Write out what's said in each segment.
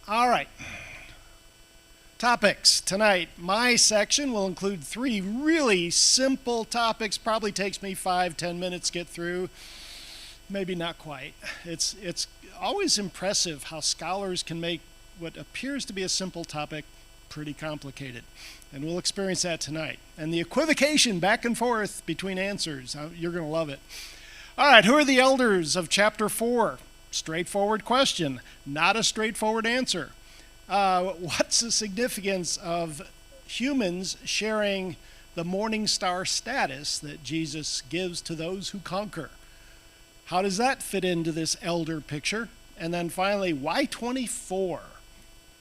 All right. Topics tonight. My section will include 3 really simple topics. Probably takes me 5-10 minutes to get through. Maybe not quite. It's always impressive how scholars can make what appears to be a simple topic pretty complicated. And we'll experience that tonight. And the equivocation back and forth between answers. You're going to love it. All right, who are the elders of chapter 4? Straightforward question, not a straightforward answer. What's the significance of humans sharing the morning star status that Jesus gives to those who conquer? How does that fit into this elder picture? And then finally, why 24?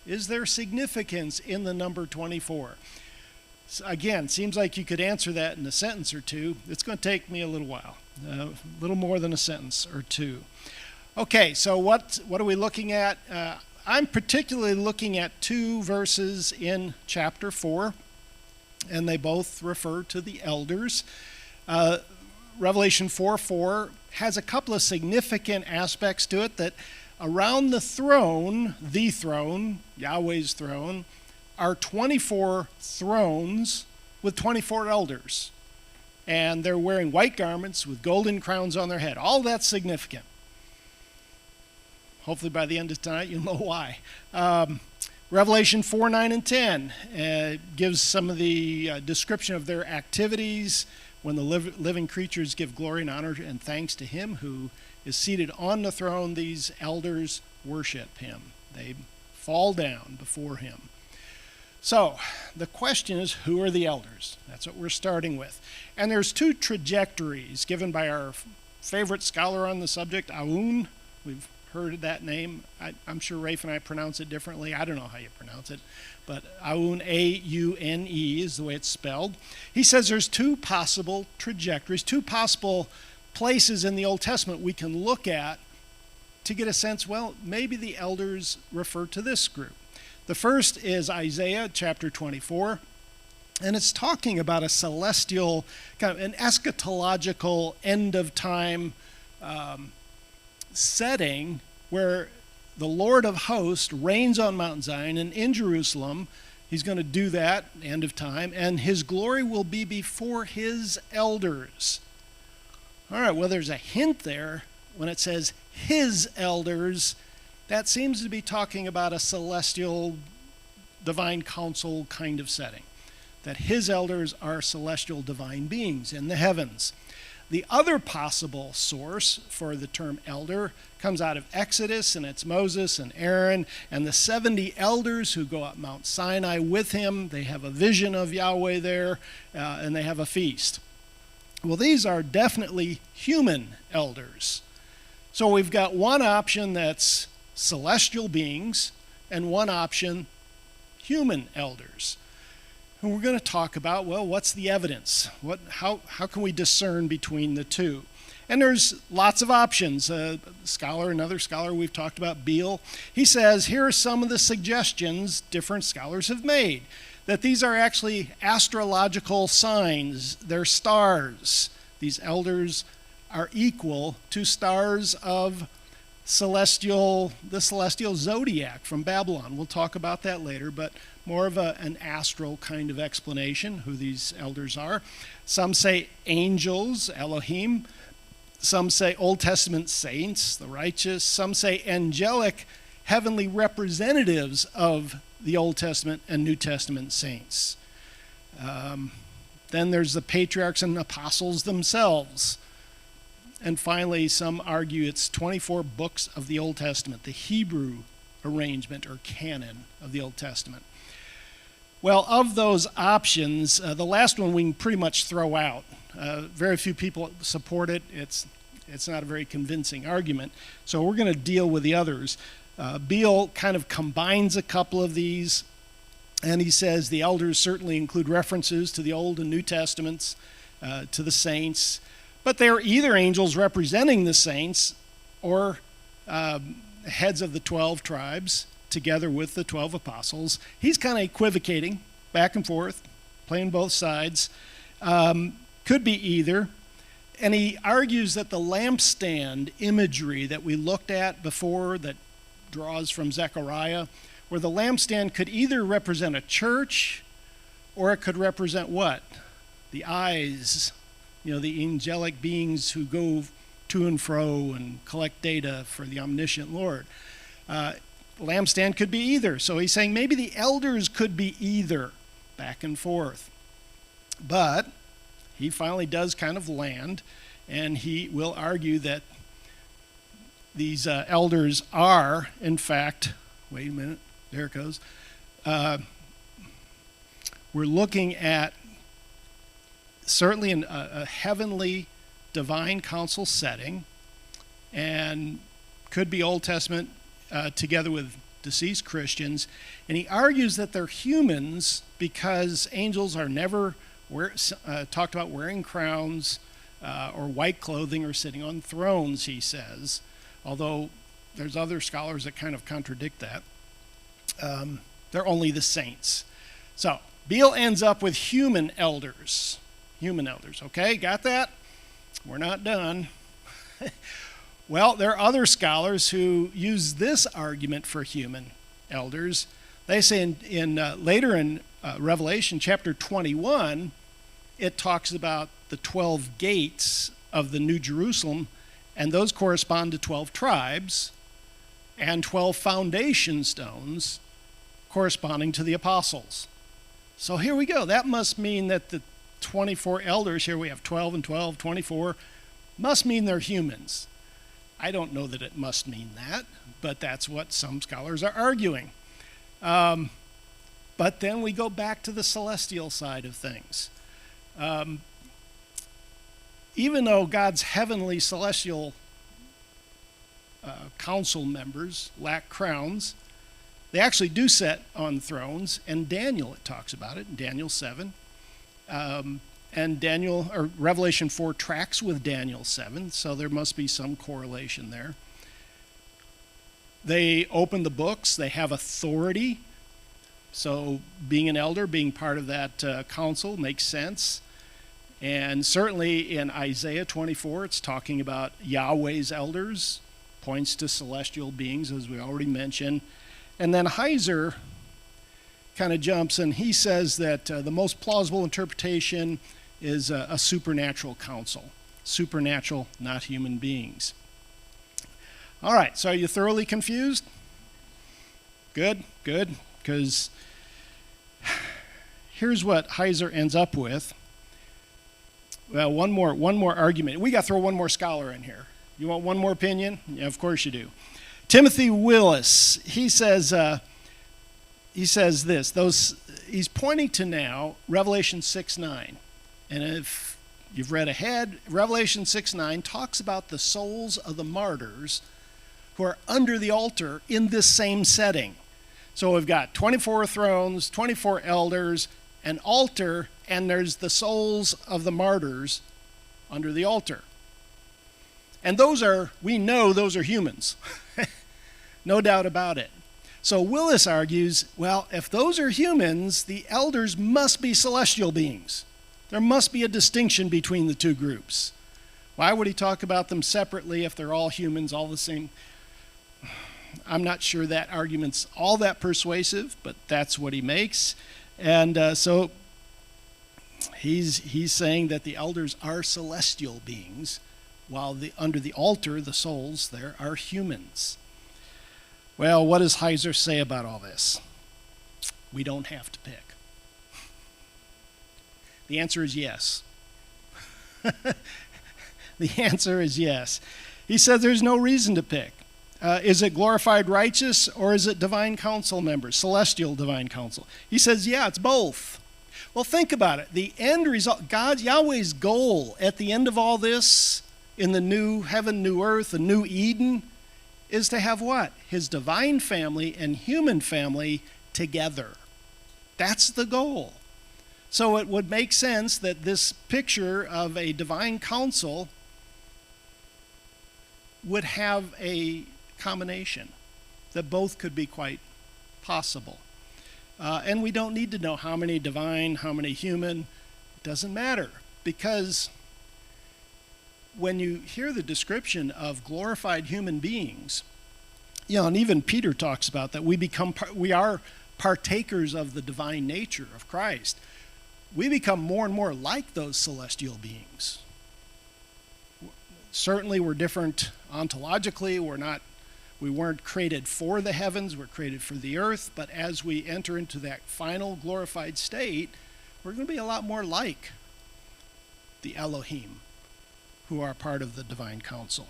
Is there significance in the number 24? Again, seems like you could answer that in a sentence or two. It's going to take me a little while, a little more than a sentence or two. Okay, so what are we looking at? I'm particularly looking at 2 verses in chapter 4, and they both refer to the elders. Revelation 4:4 has a couple of significant aspects to it, that around the throne, Yahweh's throne, are 24 thrones with 24 elders. And they're wearing white garments with golden crowns on their head. All that's significant. Hopefully by the end of tonight you'll know why. Revelation 4, 9, and 10 gives some of the description of their activities when the living creatures give glory and honor and thanks to him who is seated on the throne. These elders worship him. They fall down before him. So the question is, who are the elders? That's what we're starting with. And there's 2 trajectories given by our favorite scholar on the subject, Aoun. We've heard that name. I'm sure Rafe and I pronounce it differently. I don't know how you pronounce it, but Aoun, A-U-N-E, is the way it's spelled. He says there's 2 possible trajectories, 2 possible places in the Old Testament we can look at to get a sense, well, maybe the elders refer to this group. The first is Isaiah chapter 24, and it's talking about a celestial, kind of an eschatological end of time setting where the Lord of hosts reigns on Mount Zion, and in Jerusalem he's going to do that end of time, and his glory will be before his elders. All right, well, there's a hint there when it says his elders. That seems to be talking about a celestial divine council kind of setting, that his elders are celestial divine beings in the heavens. The other possible source for the term elder comes out of Exodus, and it's Moses and Aaron and the 70 elders who go up Mount Sinai with him. They have a vision of Yahweh there, and they have a feast. Well, these are definitely human elders. So we've got one option that's celestial beings and one option, human elders. And we're going to talk about, well, what's the evidence? How can we discern between the 2? And there's lots of options. Another scholar we've talked about, Beale, he says, here are some of the suggestions different scholars have made, that these are actually astrological signs. They're stars. These elders are equal to stars of the celestial zodiac from Babylon. We'll talk about that later, but more of an astral kind of explanation, who these elders are. Some say angels, Elohim. Some say Old Testament saints, the righteous. Some say angelic heavenly representatives of the Old Testament and New Testament saints. Then there's the patriarchs and apostles themselves. And finally, some argue it's 24 books of the Old Testament, the Hebrew arrangement or canon of the Old Testament. Well, of those options, the last one we can pretty much throw out. Very few people support it. It's not a very convincing argument. So we're going to deal with the others. Beale kind of combines a couple of these, and he says the elders certainly include references to the Old and New Testaments, to the saints, but they are either angels representing the saints or heads of the 12 tribes together with the 12 apostles. He's kind of equivocating back and forth, playing both sides. Could be either. And he argues that the lampstand imagery that we looked at before that draws from Zechariah, where the lampstand could either represent a church or it could represent what? The eyes, the angelic beings who go to and fro and collect data for the omniscient Lord. Lampstand could be either. So he's saying maybe the elders could be either, back and forth. But he finally does kind of land, and he will argue that these elders are, in fact, wait a minute, there it goes. We're looking at certainly a heavenly divine council setting, and could be Old Testament together with deceased Christians. And he argues that they're humans because angels are never talked about wearing crowns or white clothing or sitting on thrones, he says. Although there's other scholars that kind of contradict that. They're only the saints. So Beale ends up with human elders. Human elders, okay? Got that? We're not done. Well, there are other scholars who use this argument for human elders. They say later in Revelation chapter 21, it talks about the 12 gates of the New Jerusalem, and those correspond to 12 tribes and 12 foundation stones corresponding to the apostles. So here we go. That must mean that the 24 elders, here we have 12 and 12, 24, must mean they're humans. I don't know that it must mean that, but that's what some scholars are arguing. But then we go back to the celestial side of things. Even though God's heavenly celestial council members lack crowns, they actually do sit on thrones, and Daniel, it talks about it in Daniel 7. And Revelation 4 tracks with Daniel 7, so there must be some correlation there. They open the books, they have authority, so being an elder, being part of that council makes sense. And certainly in Isaiah 24, it's talking about Yahweh's elders, points to celestial beings, as we already mentioned. And then Heiser kind of jumps and he says that the most plausible interpretation is a supernatural council. Supernatural, not human beings. All right, so are you thoroughly confused? Good, because here's what Heiser ends up with. Well, one more argument. We got to throw one more scholar in here. You want one more opinion? Yeah, of course you do. Timothy Willis, he says this. He's pointing to now Revelation 6:9. And if you've read ahead, Revelation 6:9 talks about the souls of the martyrs who are under the altar in this same setting. So we've got 24 thrones, 24 elders, an altar, and there's the souls of the martyrs under the altar. And we know those are humans. No doubt about it. So Willis argues, well, if those are humans, the elders must be celestial beings. There must be a distinction between the two groups. Why would he talk about them separately if they're all humans, all the same? I'm not sure that argument's all that persuasive, but that's what he makes. And so he's saying that the elders are celestial beings, while under the altar, the souls there are humans. Well, what does Heiser say about all this? We don't have to pick. The answer is yes. The answer is yes. He said there's no reason to pick. Is it glorified righteous or is it divine council members, celestial divine council? He says, yeah, it's both. Well, think about it. The end result, Yahweh's goal at the end of all this, in the new heaven, new earth, the new Eden, is to have what? His divine family and human family together. That's the goal. So it would make sense that this picture of a divine council would have a combination, that both could be quite possible. And we don't need to know how many divine, how many human. It doesn't matter, because when you hear the description of glorified human beings, And even Peter talks about that. We are partakers of the divine nature of Christ. We become more and more like those celestial beings. Certainly we're different ontologically. We weren't created for the heavens, we're created for the earth, but as we enter into that final glorified state, we're going to be a lot more like the Elohim, who are part of the divine council.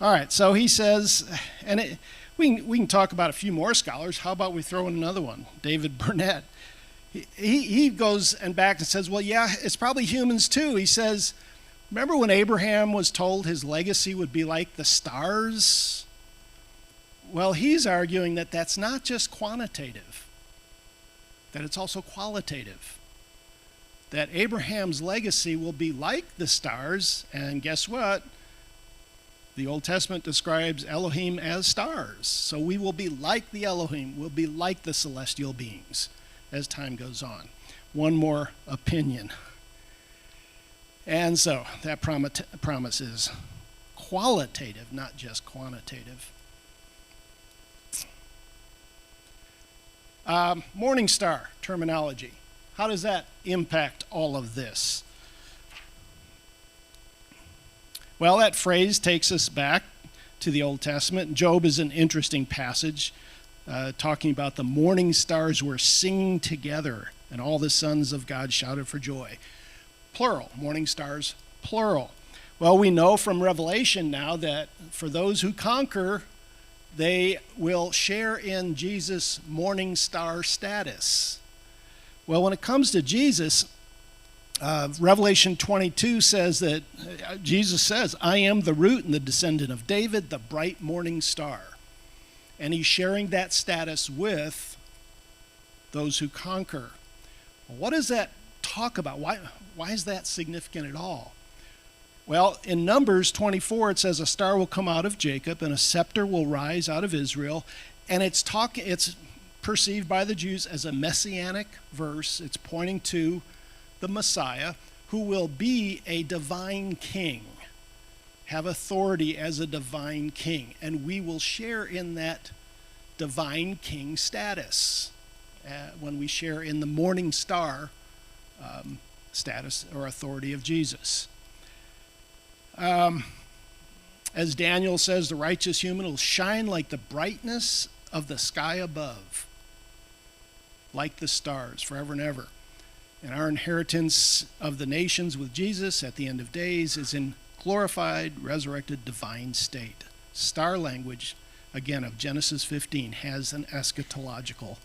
All right, so he says, we can talk about a few more scholars. How about we throw in another one, David Burnett. He goes and back and says, well, yeah, it's probably humans too. He says, remember when Abraham was told his legacy would be like the stars? Well, he's arguing that that's not just quantitative, that it's also qualitative. That Abraham's legacy will be like the stars, and guess what? The Old Testament describes Elohim as stars. So we will be like the Elohim, we'll be like the celestial beings as time goes on. One more opinion. And so that promise is qualitative, not just quantitative. Morning star terminology. How does that impact all of this? Well, that phrase takes us back to the Old Testament. Job is an interesting passage, talking about the morning stars were singing together, and all the sons of God shouted for joy. Plural, morning stars, plural. Well, we know from Revelation now that for those who conquer, they will share in Jesus' morning star status. Well, when it comes to Jesus, Revelation 22 says that Jesus says, I am the root and the descendant of David, the bright morning star. And he's sharing that status with those who conquer. Well, what does that talk about? Why is that significant at all? Well, in Numbers 24, it says a star will come out of Jacob and a scepter will rise out of Israel. And it's perceived by the Jews as a messianic verse. It's pointing to the Messiah, who will be a divine king, have authority as a divine king. And we will share in that divine king status when we share in the morning star status or authority of Jesus. As Daniel says, the righteous human will shine like the brightness of the sky above, like the stars, forever and ever. And our inheritance of the nations with Jesus at the end of days is in glorified, resurrected, divine state. Star language, again, of Genesis 15 has an eschatological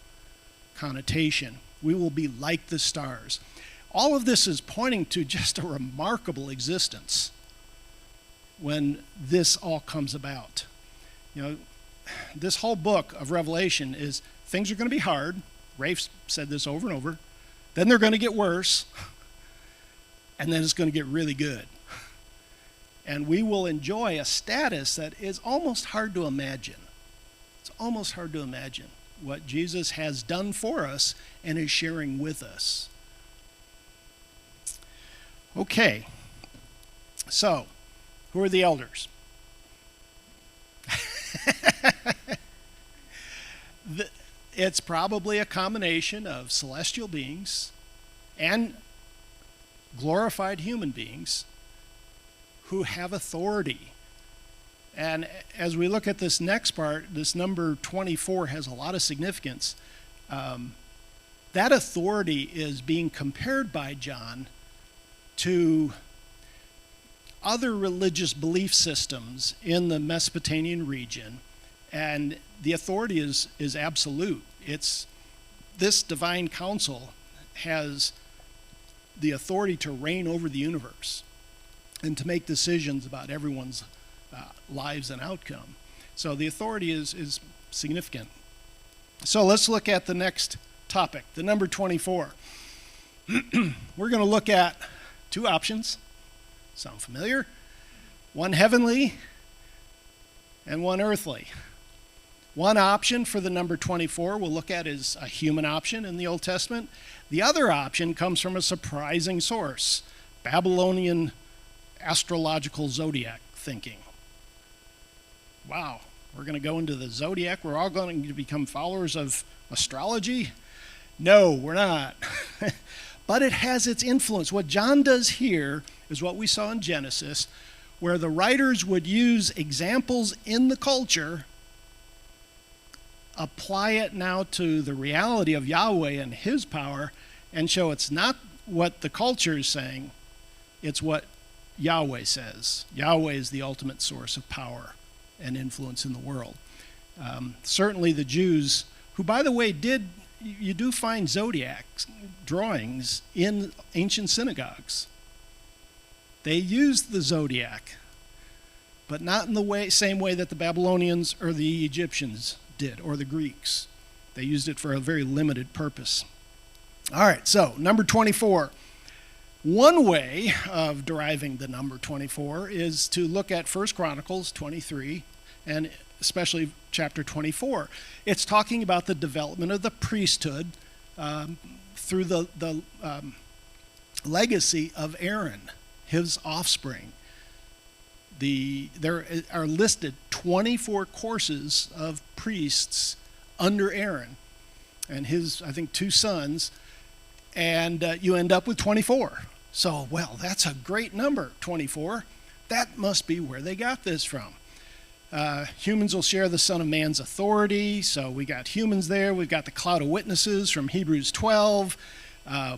connotation. We will be like the stars. All of this is pointing to just a remarkable existence when this all comes about. This whole book of Revelation is things are going to be hard. Rafe said this over and over. Then they're going to get worse. And then it's going to get really good. And we will enjoy a status that is almost hard to imagine. It's almost hard to imagine what Jesus has done for us and is sharing with us. Okay. So, who are the elders? It's probably a combination of celestial beings and glorified human beings who have authority. And as we look at this next part, this number 24 has a lot of significance. That authority is being compared by John to other religious belief systems in the Mesopotamian region, and the authority is absolute. This divine council has the authority to reign over the universe and to make decisions about everyone's lives and outcome. So the authority is significant. So let's look at the next topic, the number 24. We're going to look at two options. Sound familiar? One heavenly and one earthly. One option for the number 24 we'll look at is a human option in the Old Testament. The other option comes from a surprising source, Babylonian astrological zodiac thinking. Wow, We're going to go into the zodiac. We're all going to become followers of astrology. No, we're not. But it has its influence. What John does here is what we saw in Genesis, where the writers would use examples in the culture, apply it now to the reality of Yahweh and his power, and show it's not what the culture is saying, it's what Yahweh says. Yahweh is the ultimate source of power and influence in the world. Certainly the Jews, who, by the way, you do find zodiac drawings in ancient synagogues. They used the zodiac, but not in the same way that the Babylonians or the Egyptians did, or the Greeks. They used it for a very limited purpose. All right, so number 24. One way of deriving the number 24 is to look at 1 Chronicles 23, and especially chapter 24. It's talking about the development of the priesthood through the legacy of Aaron, his offspring. There are listed 24 courses of priests under Aaron and his, I think, 2 sons, and you end up with 24. So, well, that's a great number, 24. That must be where they got this from. Humans will share the Son of Man's authority, so we got humans there. We've got the cloud of witnesses from Hebrews 12 that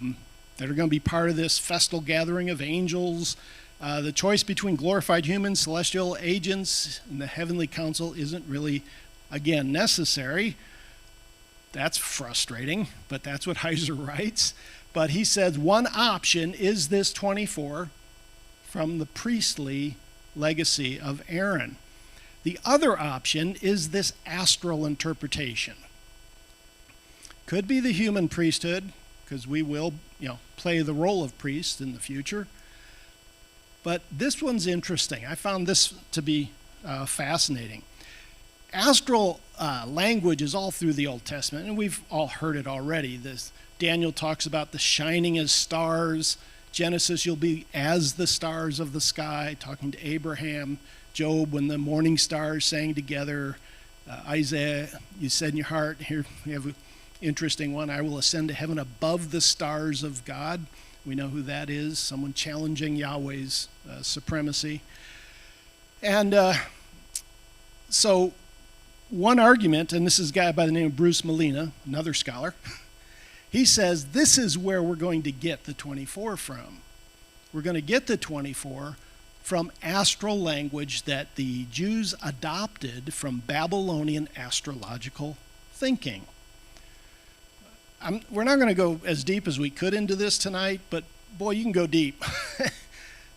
are going to be part of this festal gathering of angels. The choice between glorified humans, celestial agents, and the heavenly council isn't really, again, necessary. That's frustrating, but that's what Heiser writes. But he says one option is this 24 from the priestly legacy of Aaron. The other option is this astral interpretation. Could be the human priesthood, because we will, play the role of priests in the future. But this one's interesting. I found this to be fascinating. Astral language is all through the Old Testament, and we've all heard it already. Daniel talks about the shining as stars. Genesis, you'll be as the stars of the sky, talking to Abraham. Job, when the morning stars sang together. Isaiah, you said in your heart, here we have an interesting one, I will ascend to heaven above the stars of God. We know who that is, someone challenging Yahweh's supremacy. And so one argument, and this is a guy by the name of Bruce Molina, another scholar, he says this is where we're going to get the 24 from. We're going to get the 24 from astral language that the Jews adopted from Babylonian astrological thinking. We're not going to go as deep as we could into this tonight, but boy, you can go deep.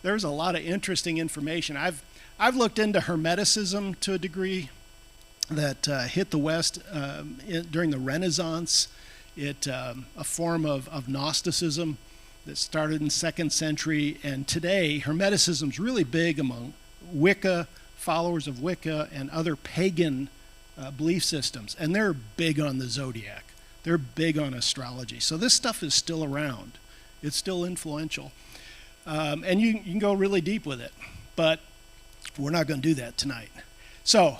There's a lot of interesting information. I've looked into Hermeticism to a degree that hit the West during the Renaissance. A form of Gnosticism that started in the 2nd century, and today Hermeticism is really big among Wicca, followers of Wicca, and other pagan belief systems, and they're big on the zodiac. They're big on astrology. So this stuff is still around. It's still influential. And you can go really deep with it, but we're not going to do that tonight. So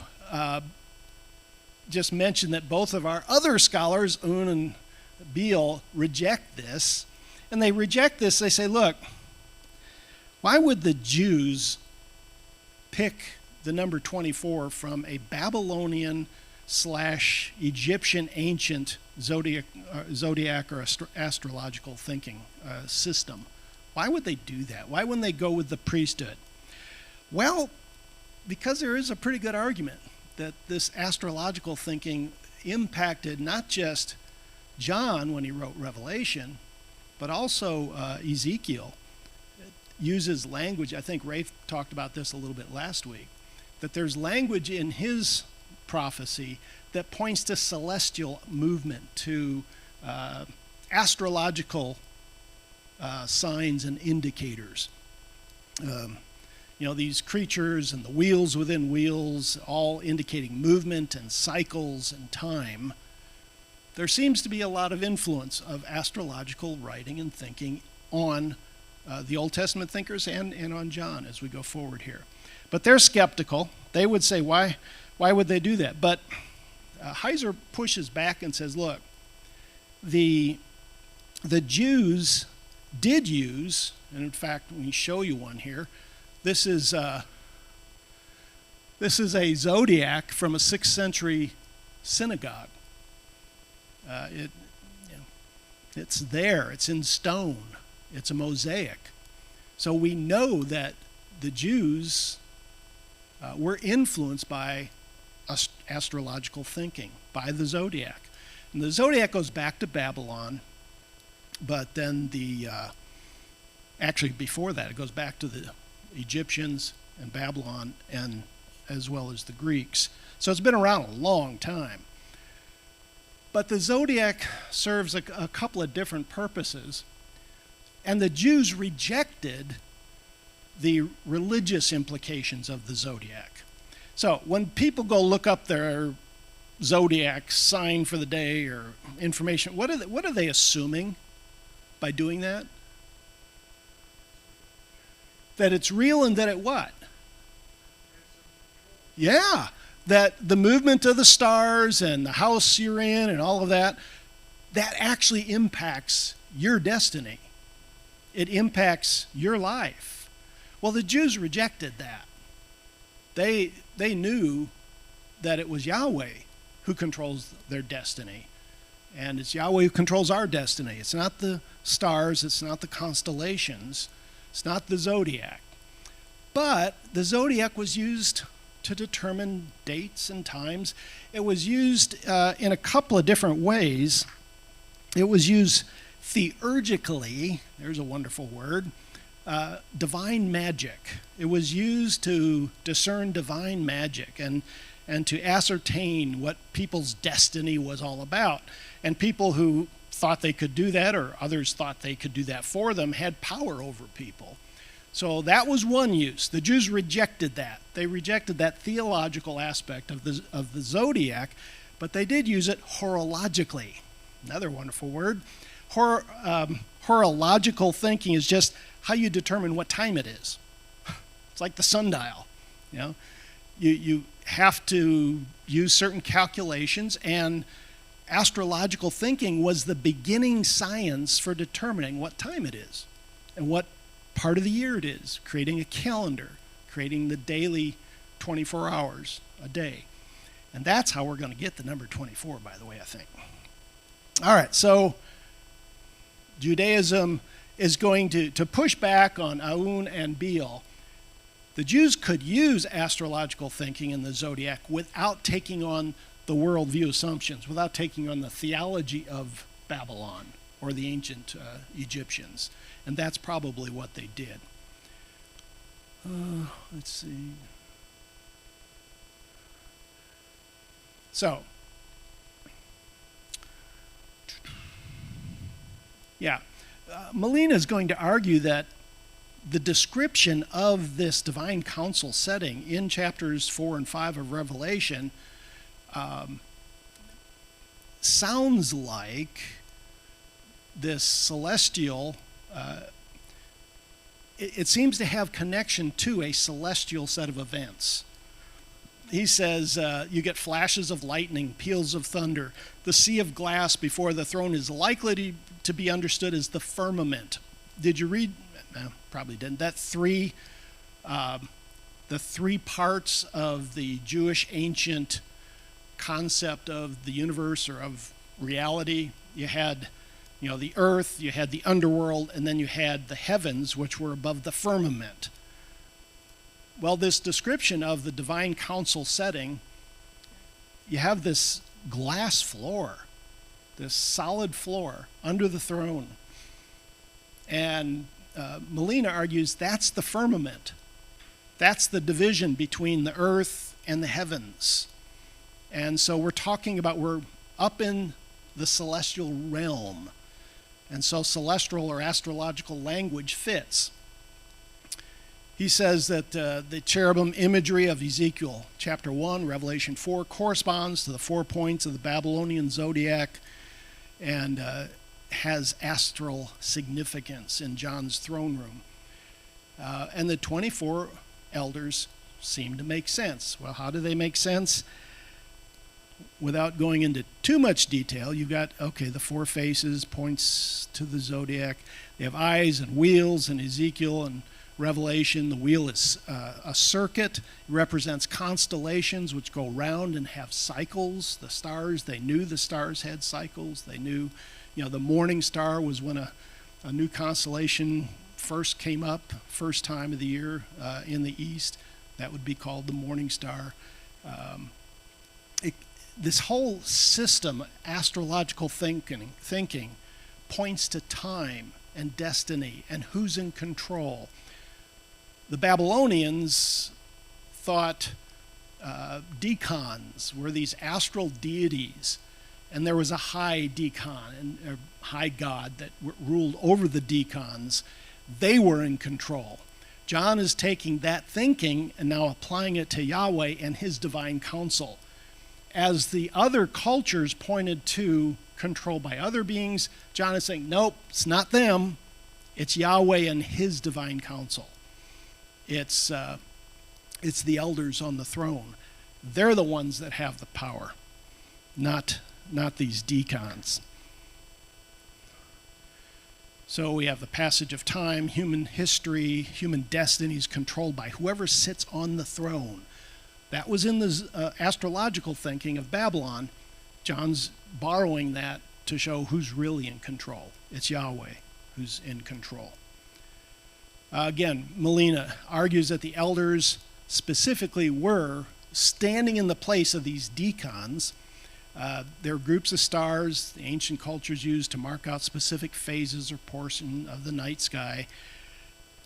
just mention that both of our other scholars, Un and Beale, reject this. And they reject this. They say, look, why would the Jews pick the number 24 from a Babylonian / Egyptian ancient zodiac or astrological thinking system? Why would they do that? Why wouldn't they go with the priesthood? Well, because there is a pretty good argument that this astrological thinking impacted not just John when he wrote Revelation, but also Ezekiel. It uses language, I think Rafe talked about this a little bit last week, that there's language in his prophecy that points to celestial movement, to astrological signs and indicators. These creatures and the wheels within wheels, all indicating movement and cycles and time. There seems to be a lot of influence of astrological writing and thinking on the Old Testament thinkers and on John as we go forward here. But they're skeptical. They would say, why Why would they do that? But Heiser pushes back and says, look, the Jews did use, and in fact, let me show you one here. This is a zodiac from a 6th century synagogue. It's there. It's in stone. It's a mosaic. So we know that the Jews were influenced by astrological thinking, by the zodiac. And the zodiac goes back to Babylon, but then actually before that, it goes back to the Egyptians and Babylon, and as well as the Greeks. So it's been around a long time. But the zodiac serves a couple of different purposes, and the Jews rejected the religious implications of the zodiac. So when people go look up their zodiac sign for the day or information, what are they assuming by doing that? That it's real and that it what? Yeah, that the movement of the stars and the house you're in and all of that actually impacts your destiny. It impacts your life. Well, the Jews rejected that. They knew that it was Yahweh who controls their destiny. And it's Yahweh who controls our destiny. It's not the stars, it's not the constellations, it's not the zodiac. But the zodiac was used to determine dates and times. It was used in a couple of different ways. It was used theurgically, there's a wonderful word, divine magic. It was used to discern divine magic and to ascertain what people's destiny was all about. And people who thought they could do that, or others thought they could do that for them, had power over people. So that was one use. The Jews rejected that. They rejected that theological aspect of the zodiac, but they did use it horologically. Another wonderful word. Horological thinking is just how you determine what time it is. It's like the sundial. You have to use certain calculations, and astrological thinking was the beginning science for determining what time it is and what part of the year it is, creating a calendar, creating the daily 24 hours a day. And that's how we're going to get the number 24, by the way, I think. All right, so Judaism is going to push back on Aun and Beel. The Jews could use astrological thinking in the zodiac without taking on the worldview assumptions, without taking on the theology of Babylon or the ancient Egyptians. And that's probably what they did. Let's see. So, yeah, Molina is going to argue that the description of this divine council setting in chapters 4 and 5 of Revelation sounds like this celestial, it seems to have connection to a celestial set of events. He says you get flashes of lightning, peals of thunder. The sea of glass before the throne is likely to be understood as the firmament. Did you read? No, probably didn't. That the three parts of the Jewish ancient concept of the universe or of reality. You had, the earth, you had the underworld, and then you had the heavens, which were above the firmament. Well, this description of the divine council setting, you have this glass floor, this solid floor under the throne. And Molina argues that's the firmament. That's the division between the earth and the heavens. And so we're up in the celestial realm. And so celestial or astrological language fits. He says that the cherubim imagery of Ezekiel chapter 1, Revelation 4, corresponds to the 4 points of the Babylonian zodiac and has astral significance in John's throne room. And the 24 elders seem to make sense. Well, how do they make sense? Without going into too much detail, you've got, okay, the four faces points to the zodiac. They have eyes and wheels in Ezekiel and Revelation. The wheel is a circuit. It represents constellations which go round and have cycles. The stars, they knew the stars had cycles. They knew, the morning star was when a new constellation first came up, first time of the year in the east. That would be called the morning star. This whole system, astrological thinking, points to time and destiny and who's in control. The Babylonians thought decans were these astral deities, and there was a high decan, and a high god that ruled over the decans. They were in control. John is taking that thinking and now applying it to Yahweh and his divine counsel. As the other cultures pointed to control by other beings, John is saying, nope, it's not them. It's Yahweh and his divine counsel. It's the elders on the throne. They're the ones that have the power, not these decans. So we have the passage of time, human history, human destinies controlled by whoever sits on the throne. That was in the astrological thinking of Babylon. John's borrowing that to show who's really in control. It's Yahweh who's in control. Again, Molina argues that the elders specifically were standing in the place of these decans. They're groups of stars the ancient cultures used to mark out specific phases or portion of the night sky.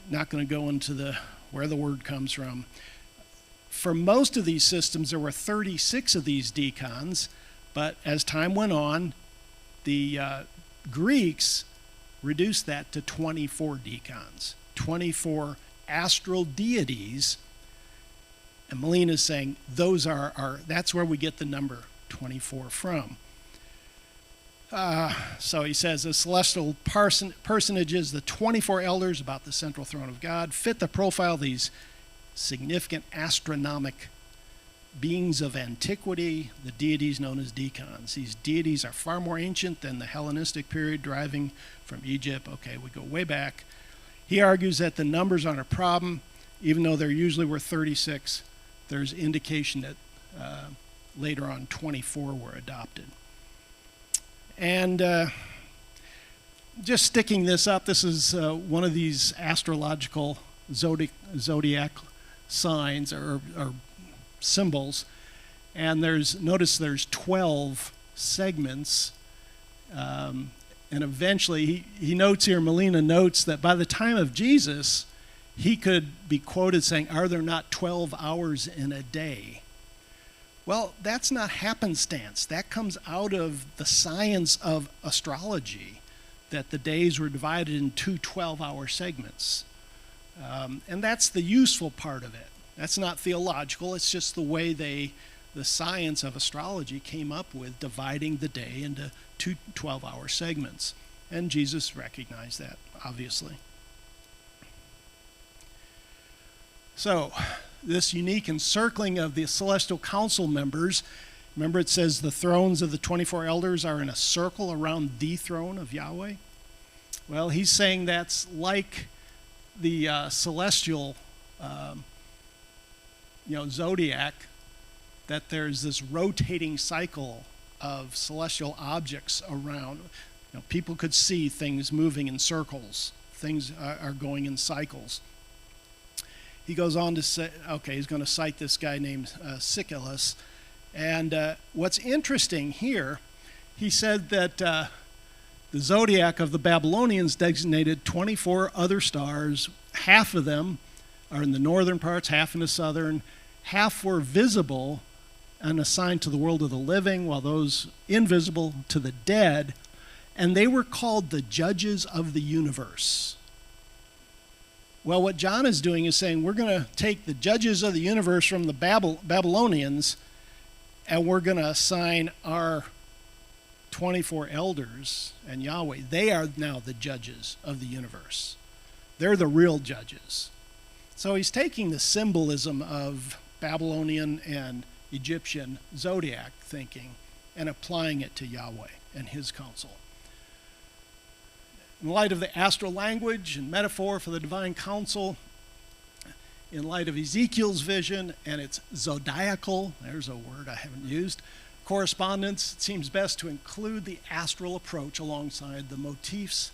Not going to go into where the word comes from. For most of these systems, there were 36 of these decans, but as time went on, the Greeks reduced that to 24 decans, 24 astral deities. And Molina is saying those that's where we get the number 24 from. So he says the celestial personages, the 24 elders about the central throne of God, fit the profile of these significant astronomic beings of antiquity, the deities known as decans. These deities are far more ancient than the Hellenistic period, deriving from Egypt. Okay, we go way back. He argues that the numbers aren't a problem, even though there usually were 36. There's indication that later on 24 were adopted. And just sticking this up, this is one of these astrological zodiac signs or symbols, and notice there's 12 segments, and eventually he notes here, Molina notes that by the time of Jesus, he could be quoted saying, "Are there not 12 hours in a day?" Well, that's not happenstance. That comes out of the science of astrology, that the days were divided into 12-hour segments. And that's the useful part of it. That's not theological. It's just the way the science of astrology came up with dividing the day into two 12-hour segments. And Jesus recognized that, obviously. So, this unique encircling of the celestial council members, remember it says the thrones of the 24 elders are in a circle around the throne of Yahweh? Well, he's saying that's like the celestial zodiac, that there's this rotating cycle of celestial objects around. People could see things moving in circles. Things are going in cycles. He goes on to say, okay, he's going to cite this guy named Siculus. And what's interesting here, he said that the zodiac of the Babylonians designated 24 other stars. Half of them are in the northern parts, half in the southern. Half were visible and assigned to the world of the living, while those invisible to the dead. And they were called the judges of the universe. Well, what John is doing is saying we're going to take the judges of the universe from the Babylonians, and we're going to assign our 24 elders and Yahweh. They are now the judges of the universe. They're the real judges. So he's taking the symbolism of Babylonian and Egyptian zodiac thinking and applying it to Yahweh and his counsel. In light of the astral language and metaphor for the divine counsel, in light of Ezekiel's vision and its zodiacal, there's a word I haven't used, correspondence, it seems best to include the astral approach alongside the motifs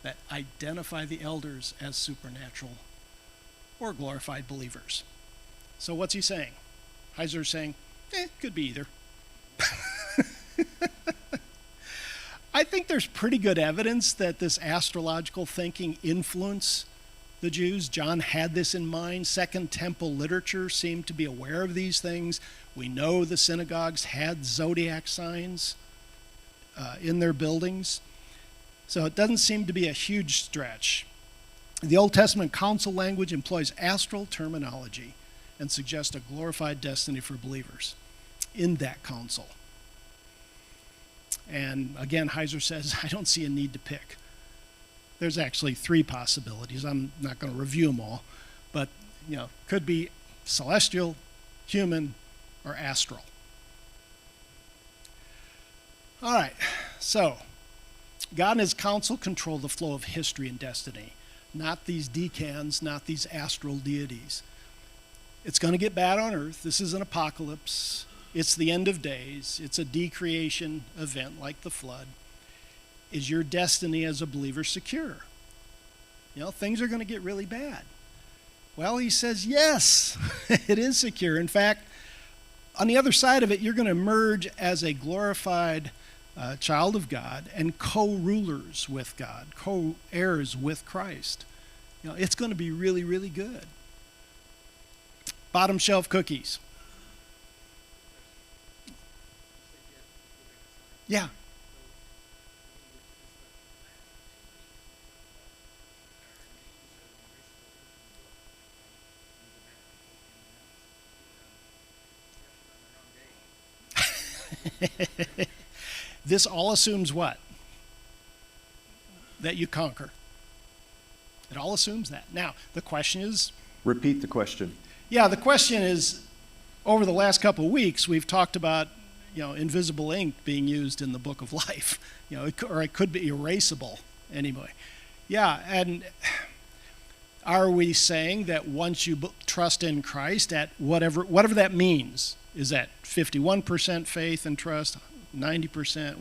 that identify the elders as supernatural or glorified believers. So what's he saying? Heiser's saying, could be either. I think there's pretty good evidence that this astrological thinking influenced the Jews. John had this in mind. Second Temple literature seemed to be aware of these things. We know the synagogues had zodiac signs in their buildings. So it doesn't seem to be a huge stretch. The Old Testament council language employs astral terminology and suggests a glorified destiny for believers in that council. And again, Heiser says, I don't see a need to pick. There's actually three possibilities. I'm not going to review them all, but could be celestial, human, or astral. All right, so God and his counsel control the flow of history and destiny, not these decans, not these astral deities. It's going to get bad on earth. This is an apocalypse. It's the end of days. It's a decreation event like the flood. Is your destiny as a believer secure? Things are going to get really bad. Well, he says, yes, it is secure. In fact, on the other side of it, you're going to emerge as a glorified child of God and co-rulers with God, co-heirs with Christ. It's going to be really, really good. Bottom shelf cookies. Yeah. This all assumes what? That you conquer. It all assumes that. Now, the question is... Repeat the question. Yeah, the question is, over the last couple of weeks, we've talked about, invisible ink being used in the book of life, or it could be erasable anyway. Yeah, and are we saying that once you trust in Christ, at whatever that means, is that 51% faith and trust, 90%?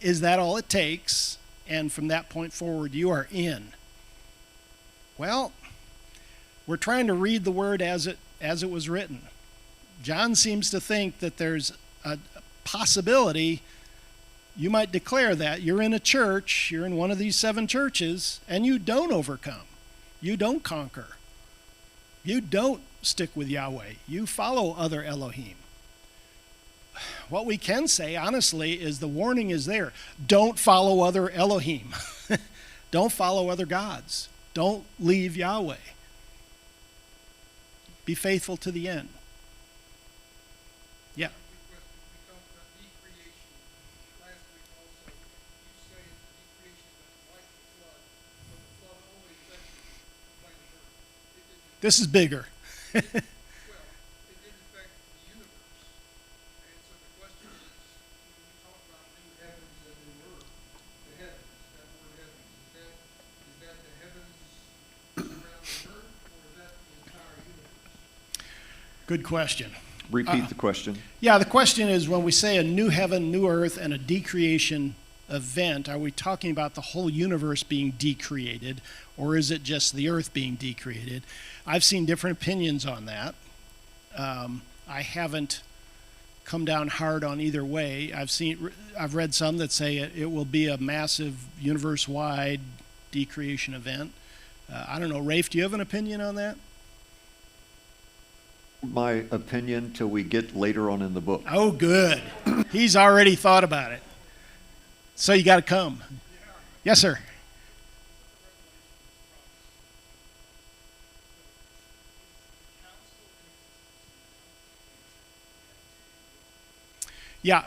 Is that all it takes? And from that point forward, you are in. Well, we're trying to read the word as it was written. John seems to think that there's a possibility you might declare that you're in a church, you're in one of these 7 churches, and you don't overcome. You don't conquer. You don't stick with Yahweh. You follow other Elohim. What we can say, honestly, is the warning is there. Don't follow other Elohim. Don't follow other gods. Don't leave Yahweh. Be faithful to the end. Yeah. We talked about decreation last week also. You say decreation was like the flood, but the flood only affected planet Earth. It didn't, This is bigger. well, it didn't affect the universe. And so the question is, when we talk about new heavens and new earth, the heavens, that word heavens, is that the heavens around the earth, or is that the entire universe? Good question. Repeat the question. Yeah, the question is, when we say a new heaven, new earth, and a decreation event, are we talking about the whole universe being decreated, or is it just the earth being decreated? I've seen different opinions on that. I haven't come down hard on either way. I've read some that say it will be a massive universe-wide decreation event. I don't know, Rafe, do you have an opinion on that? My opinion till we get later on in the book. Oh, good. He's already thought about it. So you got to come. Yes, sir. Yeah.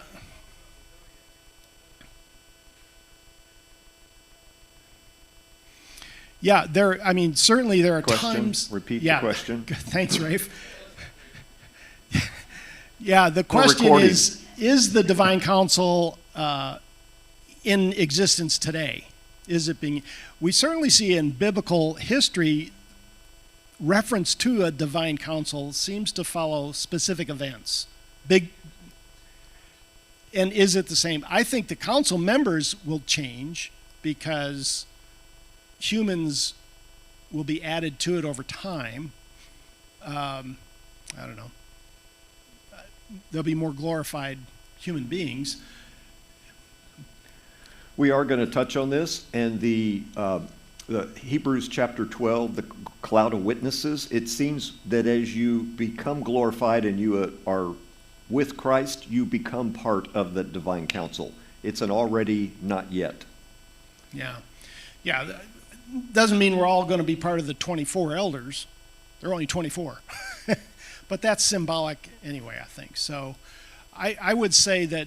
Yeah, I mean, certainly there are Question? times. Repeat the yeah, question. Thanks, Rafe. Yeah, the question recording. is the divine council in existence today? Is it being? We certainly see in biblical history reference to a divine council seems to follow specific events. And is it the same? I think the council members will change because humans will be added to it over time. I don't know. There'll be more glorified human beings. We are going to touch on this, and the Hebrews chapter 12, the cloud of witnesses, it seems that as you become glorified and you are with Christ, you become part of the divine council. It's an already, not yet. Yeah. Yeah. Doesn't mean we're all going to be part of the 24 elders. There are only 24. But that's symbolic anyway, I think. So I would say that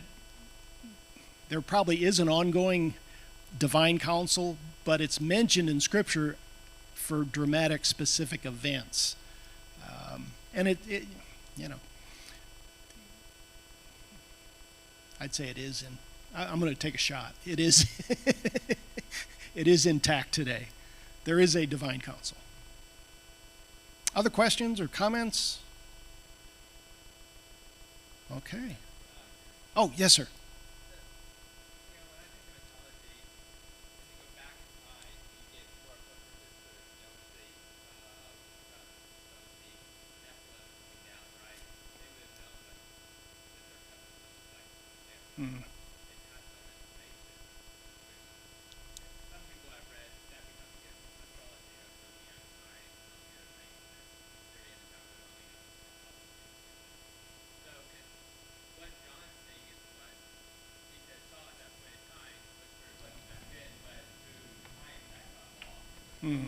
there probably is an ongoing divine council, but it's mentioned in Scripture for dramatic, specific events. And it, you know, I'd say it is, and I'm going to take a shot. It is, it is intact today. There is a divine council. Other questions or comments? Okay. Oh, yes, sir. Mm. Mm.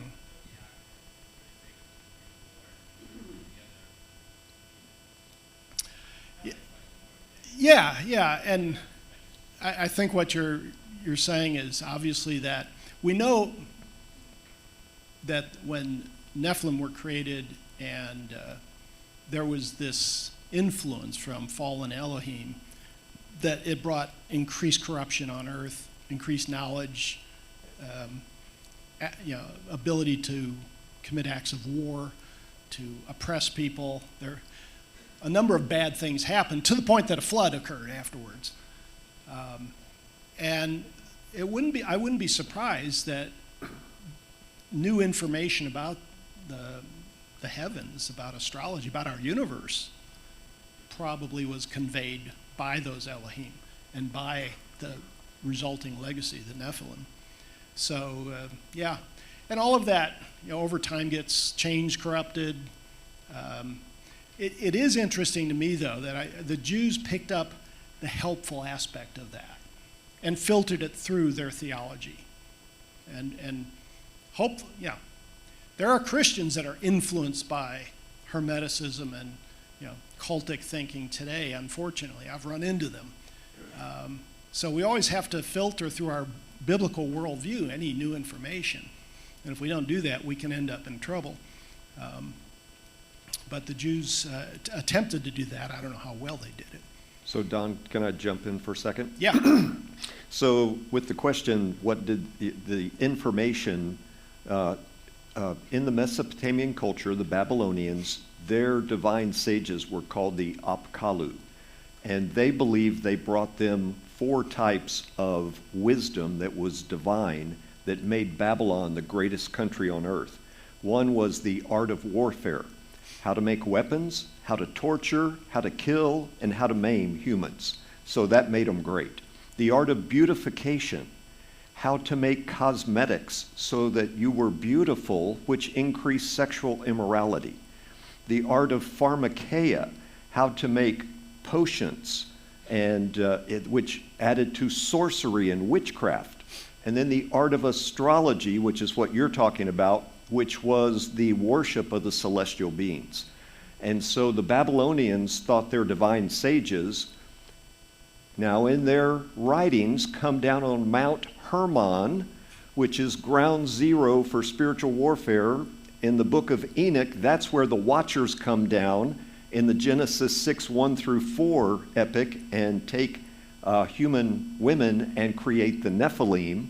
Yeah, and I think what you're saying is obviously that we know that when Nephilim were created and there was this influence from fallen Elohim, that it brought increased corruption on earth, increased knowledge, ability to commit acts of war, to oppress people. A number of bad things happened to the point that a flood occurred afterwards. And I wouldn't be surprised that new information about the heavens, about astrology, about our universe, probably was conveyed by those Elohim and by the resulting legacy, the Nephilim. So, yeah. And all of that, over time gets changed, corrupted. It is interesting to me, though, that the Jews picked up the helpful aspect of that and filtered it through their theology. And hope, yeah. There are Christians that are influenced by Hermeticism and cultic thinking today, unfortunately. I've run into them. So we always have to filter through our biblical worldview any new information. And if we don't do that, we can end up in trouble. But the Jews attempted to do that. I don't know how well they did it. So Don, can I jump in for a second? Yeah. So with the question, what did the information in the Mesopotamian culture, the Babylonians, their divine sages were called the Apkallu. And they believed they brought them 4 types of wisdom that was divine that made Babylon the greatest country on earth. One was the art of warfare, how to make weapons, how to torture, how to kill, and how to maim humans. So that made them great. The art of beautification, how to make cosmetics so that you were beautiful, which increased sexual immorality. The art of pharmakeia, how to make potions, and which added to sorcery and witchcraft. And then the art of astrology, which is what you're talking about, which was the worship of the celestial beings. And so the Babylonians thought their divine sages, now in their writings, come down on Mount Hermon, which is ground zero for spiritual warfare. In the book of Enoch, that's where the Watchers come down in the Genesis 6:1-4 epic and take human women and create the Nephilim.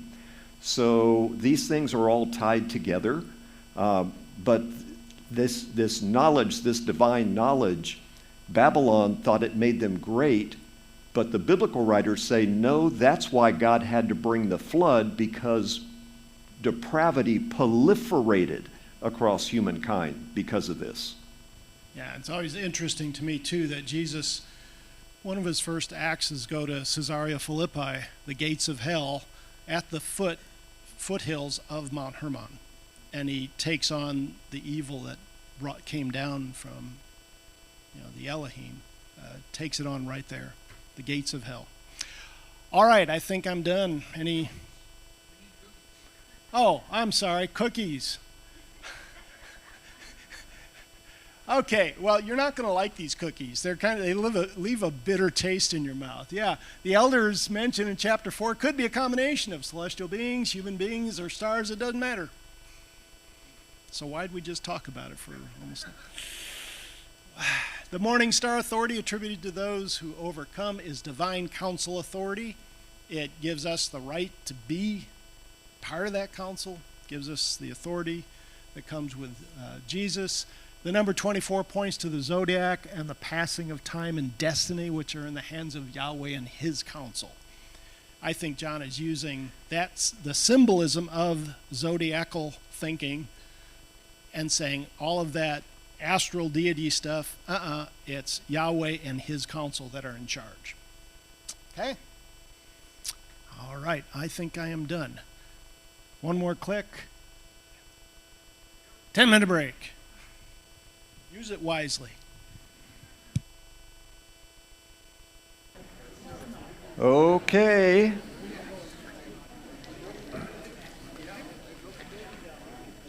So these things are all tied together. But this knowledge, this divine knowledge, Babylon thought it made them great, but the biblical writers say, no, that's why God had to bring the flood, because depravity proliferated across humankind because of this. Yeah, it's always interesting to me, too, that Jesus, one of his first acts is go to Caesarea Philippi, the gates of hell, at the foothills of Mount Hermon. And he takes on the evil that came down from, the Elohim, takes it on right there, the gates of hell. All right, I think I'm done. Oh, I'm sorry, cookies. Okay, well, you're not going to like these cookies. They leave a bitter taste in your mouth. Yeah, the elders mentioned in chapter 4 could be a combination of celestial beings, human beings, or stars. It doesn't matter. So why'd we just talk about it for almost... The morning star authority attributed to those who overcome is divine council authority. It gives us the right to be part of that council, gives us the authority that comes with Jesus. The number 24 points to the zodiac and the passing of time and destiny, which are in the hands of Yahweh and his council. I think John is using that's the symbolism of zodiacal thinking and saying all of that astral deity stuff, it's Yahweh and his council that are in charge. Okay? All right, I think I am done. One more click. 10-minute break. Use it wisely. Okay.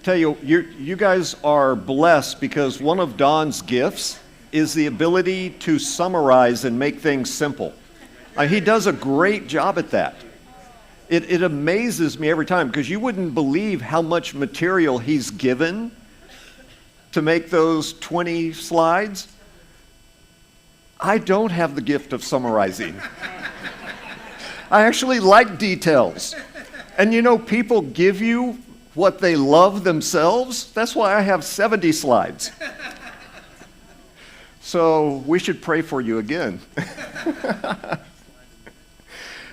Tell you, you guys are blessed because one of Don's gifts is the ability to summarize and make things simple. He does a great job at that. It amazes me every time because you wouldn't believe how much material he's given to make those 20 slides. I don't have the gift of summarizing. I actually like details. And people give you what they love themselves. That's why I have 70 slides. So we should pray for you again.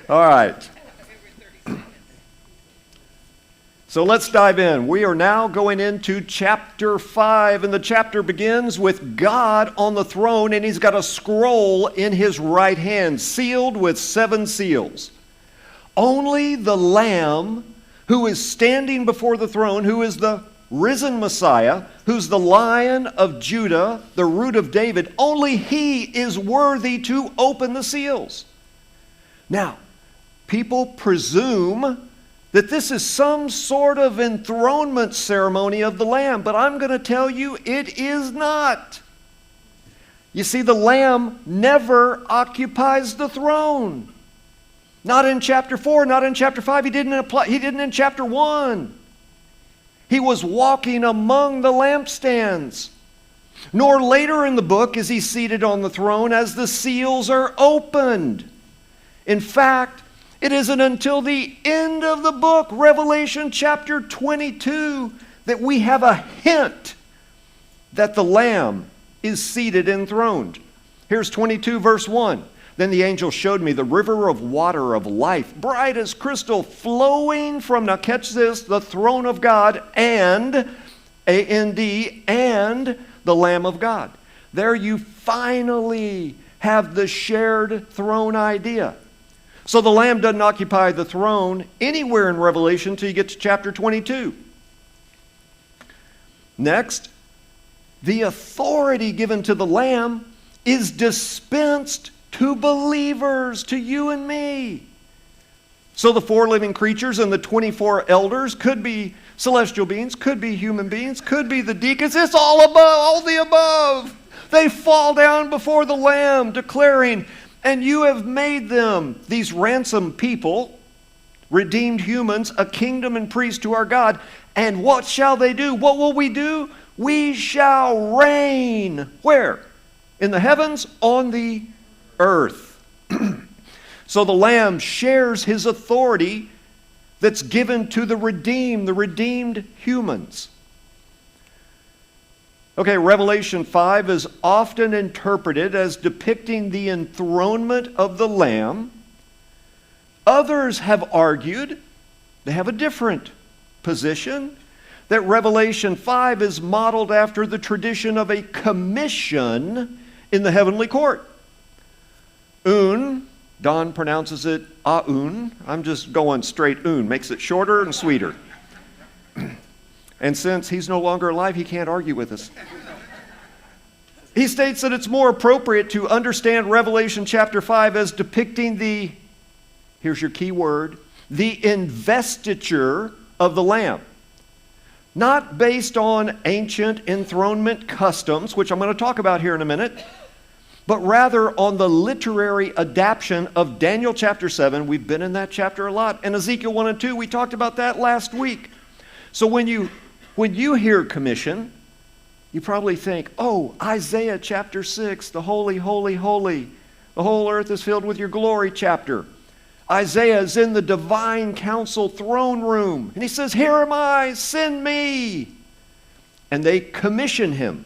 All right. So let's dive in. We are now going into chapter 5, and the chapter begins with God on the throne, and he's got a scroll in his right hand, sealed with 7 seals. Only the Lamb who is standing before the throne, who is the risen Messiah, who's the Lion of Judah, the Root of David, only he is worthy to open the seals. Now, people presume that this is some sort of enthronement ceremony of the Lamb, but I'm going to tell you it is not. You see, the Lamb never occupies the throne. Not in chapter 4, not in chapter 5. He didn't in chapter 1. He was walking among the lampstands. Nor later in the book is he seated on the throne as the seals are opened. In fact, it isn't until the end of the book, Revelation chapter 22, that we have a hint that the Lamb is seated enthroned. Here's 22 verse 1. Then the angel showed me the river of water of life, bright as crystal, flowing from, now catch this, the throne of God and, A-N-D, and the Lamb of God. There you finally have the shared throne idea. So the Lamb doesn't occupy the throne anywhere in Revelation until you get to chapter 22. Next, the authority given to the Lamb is dispensed to believers, to you and me. So the 4 living creatures and the 24 elders could be celestial beings, could be human beings, could be the deacons. It's all above, all the above. They fall down before the Lamb, declaring, and you have made them, these ransomed people, redeemed humans, a kingdom and priests to our God. And what shall they do? What will we do? We shall reign. Where? In the heavens, on the earth. So the Lamb shares his authority that's given to the redeemed humans. Okay, Revelation 5 is often interpreted as depicting the enthronement of the Lamb. Others have argued, they have a different position, that Revelation 5 is modeled after the tradition of a commission in the heavenly court. Don pronounces it Aun. I'm just going straight Un, makes it shorter and sweeter. And since he's no longer alive, he can't argue with us. He states that it's more appropriate to understand Revelation chapter 5 as depicting the, here's your key word, the investiture of the Lamb. Not based on ancient enthronement customs, which I'm going to talk about here in a minute, but rather on the literary adaptation of Daniel chapter 7. We've been in that chapter a lot. And Ezekiel 1 and 2, we talked about that last week. So when you hear commission, you probably think, oh, Isaiah chapter 6, the holy, holy, holy, the whole earth is filled with your glory chapter. Isaiah is in the divine council throne room, and he says, here am I, send me. And they commission him.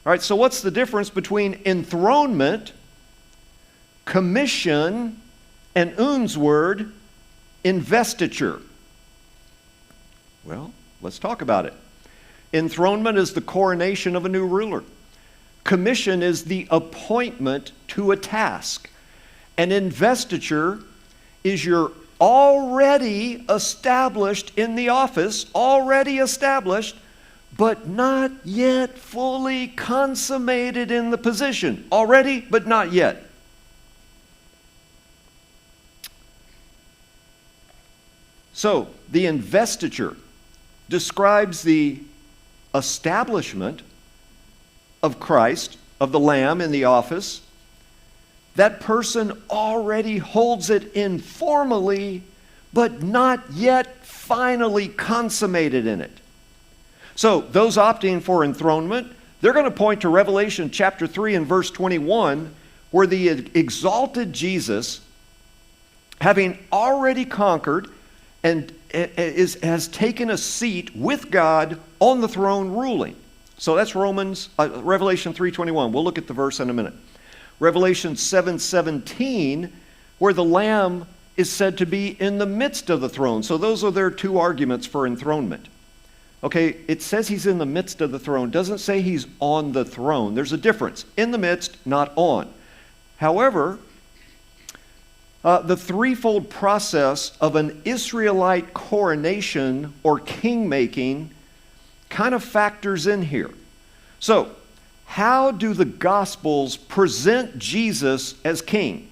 All right, so what's the difference between enthronement, commission, and Un's word, investiture? Well, let's talk about it. Enthronement is the coronation of a new ruler. Commission is the appointment to a task. And investiture is you're already established in the office, already established, but not yet fully consummated in the position. Already, but not yet. So, the investiture describes the establishment of Christ, of the Lamb in the office. That person already holds it informally, but not yet finally consummated in it. So those opting for enthronement, they're going to point to Revelation chapter 3 and verse 21, where the exalted Jesus, having already conquered and has taken a seat with God on the throne ruling. So that's Revelation 3:21. We'll look at the verse in a minute. Revelation 7:17, where the Lamb is said to be in the midst of the throne. So those are their two arguments for enthronement. Okay, it says he's in the midst of the throne. Doesn't say he's on the throne. There's a difference. In the midst, not on. However, the threefold process of an Israelite coronation or king-making kind of factors in here. So, how do the Gospels present Jesus as king?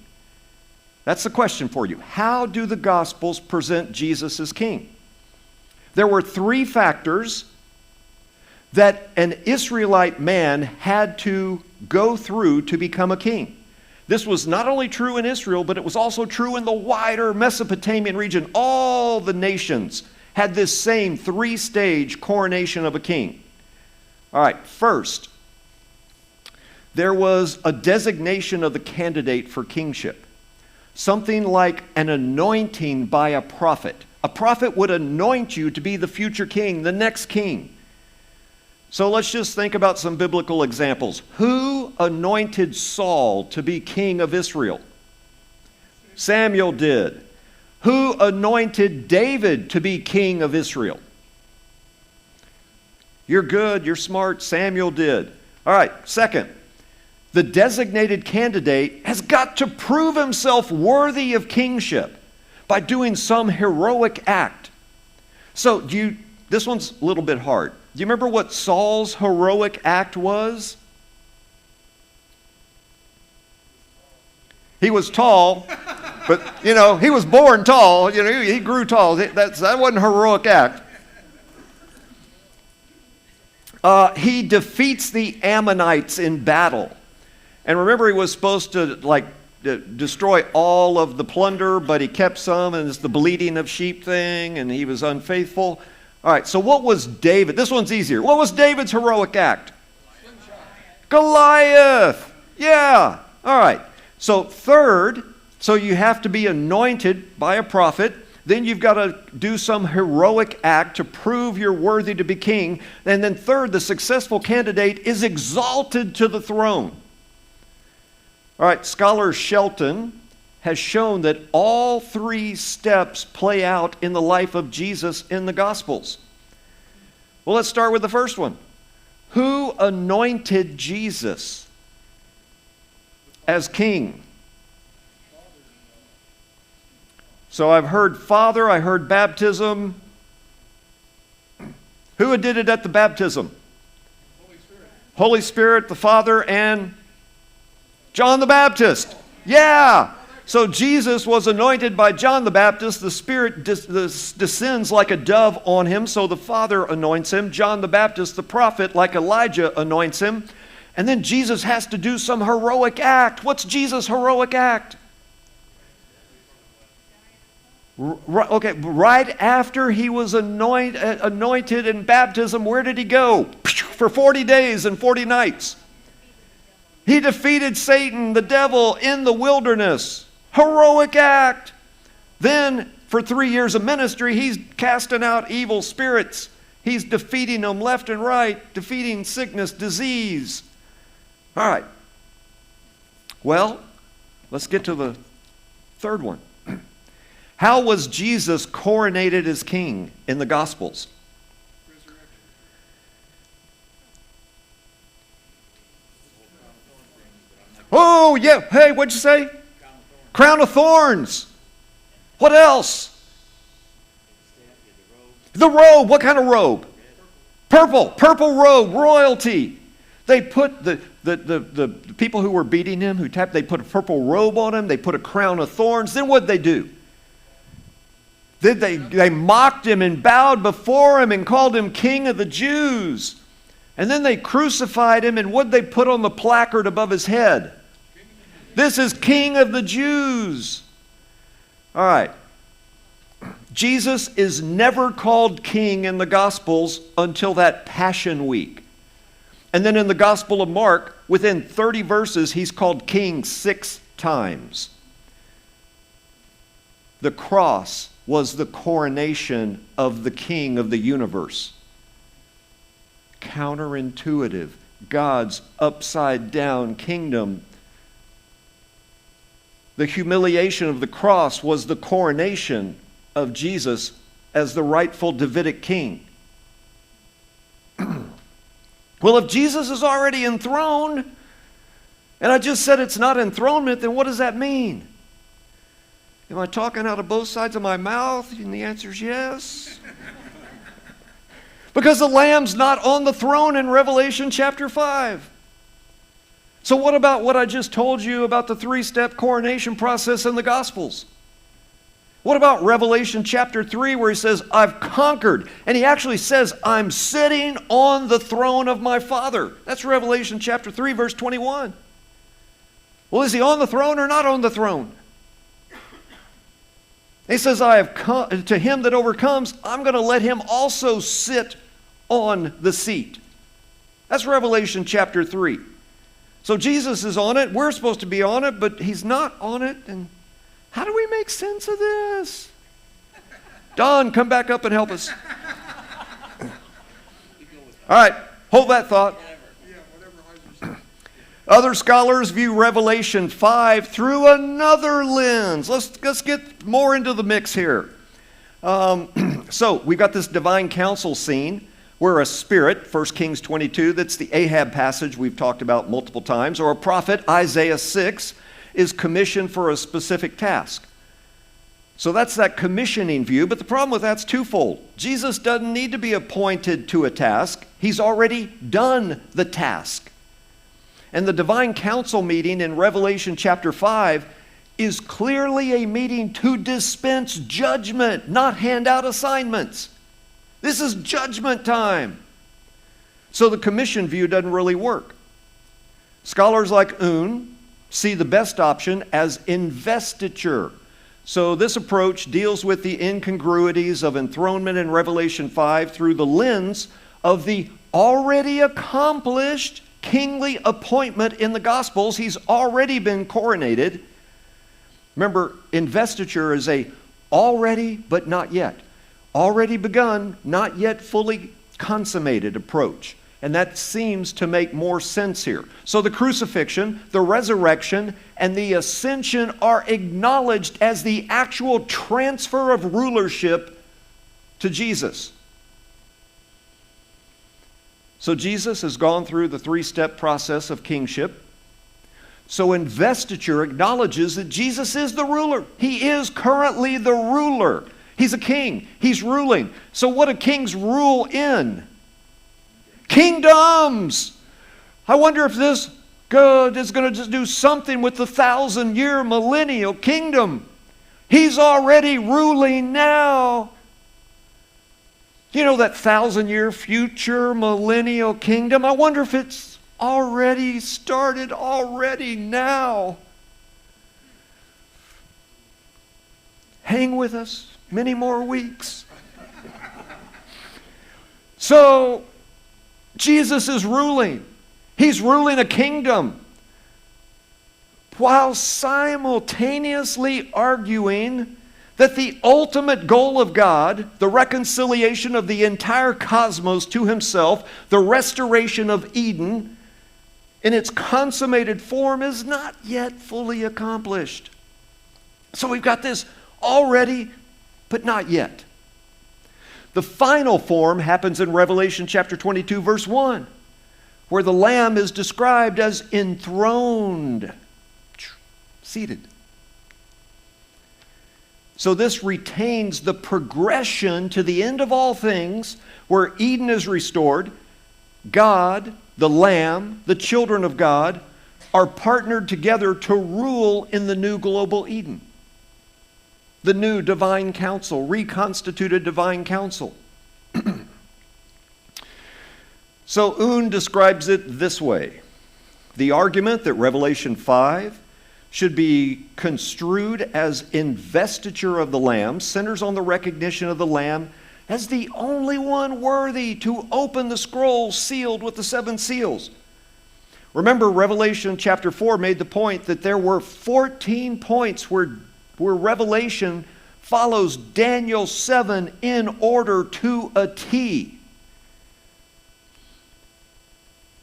That's the question for you. How do the Gospels present Jesus as king? There were three factors that an Israelite man had to go through to become a king. This was not only true in Israel, but it was also true in the wider Mesopotamian region. All the nations had this same three-stage coronation of a king. All right, first, there was a designation of the candidate for kingship. Something like an anointing by a prophet. A prophet would anoint you to be the future king, the next king. So let's just think about some biblical examples. Who anointed Saul to be king of Israel? Samuel did. Who anointed David to be king of Israel? You're good, you're smart, Samuel did. All right, second, the designated candidate has got to prove himself worthy of kingship by doing some heroic act. So this one's a little bit hard. Do you remember what Saul's heroic act was? He was tall, but he was born tall. He grew tall. That wasn't a heroic act. He defeats the Ammonites in battle. And remember, he was supposed to destroy all of the plunder, but he kept some, and it's the bleating of sheep thing, and he was unfaithful. All right, so what was David? This one's easier. What was David's heroic act? Goliath. Yeah. All right. So third, so you have to be anointed by a prophet. Then you've got to do some heroic act to prove you're worthy to be king. And then third, the successful candidate is exalted to the throne. All right, scholar Shelton has shown that all three steps play out in the life of Jesus in the Gospels. Well, let's start with the first one. Who anointed Jesus as king? So I've heard Father, I heard baptism. Who did it at the baptism? Holy Spirit. Holy Spirit, the Father, and John the Baptist. Yeah. So Jesus was anointed by John the Baptist. The Spirit descends like a dove on him, so the Father anoints him. John the Baptist, the prophet, like Elijah, anoints him. And then Jesus has to do some heroic act. What's Jesus' heroic act? Okay, right after he was anointed in baptism, where did he go? For 40 days and 40 nights. He defeated Satan, the devil, in the wilderness. Heroic act. Then, for 3 years of ministry, he's casting out evil spirits. He's defeating them left and right, defeating sickness, disease. All right. Well, let's get to the third one. How was Jesus coronated as king in the Gospels? Resurrection. Oh, yeah. Hey, what'd you say? Crown of thorns. What else? The robe. What kind of robe? Purple. Purple robe. Royalty. They put the people who were beating him, they put a purple robe on him. They put a crown of thorns. Then what'd they do? They mocked him and bowed before him and called him King of the Jews. And then they crucified him, and what'd they put on the placard above his head? This is King of the Jews. All right. Jesus is never called king in the Gospels until that Passion Week. And then in the Gospel of Mark, within 30 verses, he's called king 6 times. The cross was the coronation of the king of the universe. Counterintuitive. God's upside down kingdom. The humiliation of the cross was the coronation of Jesus as the rightful Davidic king. Well, if Jesus is already enthroned, and I just said it's not enthronement, then what does that mean? Am I talking out of both sides of my mouth? And the answer is yes. Because the Lamb's not on the throne in Revelation chapter 5. So what about what I just told you about the 3-step coronation process in the Gospels? What about Revelation chapter 3 where he says, I've conquered? And he actually says, I'm sitting on the throne of my Father. That's Revelation chapter 3, verse 21. Well, is he on the throne or not on the throne? He says, I have come, to him that overcomes, I'm going to let him also sit on the seat. That's Revelation chapter 3. So Jesus is on it. We're supposed to be on it, but he's not on it. And how do we make sense of this? Don, come back up and help us. All right, hold that thought. Yeah, whatever Heiser says. Other scholars view Revelation 5 through another lens. Let's get more into the mix here. So we've got this divine council scene where a spirit, 1 Kings 22, that's the Ahab passage we've talked about multiple times, or a prophet, Isaiah 6, is commissioned for a specific task. So that's that commissioning view, but the problem with that's twofold. Jesus doesn't need to be appointed to a task. He's already done the task. And the divine council meeting in Revelation chapter 5 is clearly a meeting to dispense judgment, not hand out assignments. This is judgment time. So the commission view doesn't really work. Scholars like Un see the best option as investiture. So this approach deals with the incongruities of enthronement in Revelation 5 through the lens of the already accomplished kingly appointment in the Gospels. He's already been coronated. Remember, investiture is a already but not yet. Already begun, not yet fully consummated approach. And that seems to make more sense here. So the crucifixion, the resurrection, and the ascension are acknowledged as the actual transfer of rulership to Jesus. So Jesus has gone through the three-step process of kingship. So investiture acknowledges that Jesus is the ruler. He is currently the ruler. He's a king. He's ruling. So what do kings rule in? Kingdoms. I wonder if this God is going to just do something with the 1,000-year millennial kingdom. He's already ruling now. You know, that 1,000-year future millennial kingdom? I wonder if it's already started already now. Hang with us many more weeks. So, Jesus is ruling. He's ruling a kingdom while simultaneously arguing that the ultimate goal of God, the reconciliation of the entire cosmos to himself, the restoration of Eden in its consummated form, is not yet fully accomplished. So we've got this already, but not yet. The final form happens in Revelation chapter 22, verse 1, where the Lamb is described as enthroned, seated. So this retains the progression to the end of all things, where Eden is restored. God, the Lamb, the children of God are partnered together to rule in the new global Eden. The new divine council, reconstituted divine council. So Un describes it this way. The argument that Revelation 5 should be construed as investiture of the Lamb centers on the recognition of the Lamb as the only one worthy to open the scroll sealed with the 7 seals. Remember, Revelation chapter 4 made the point that there were 14 points where Revelation follows Daniel 7 in order to a T.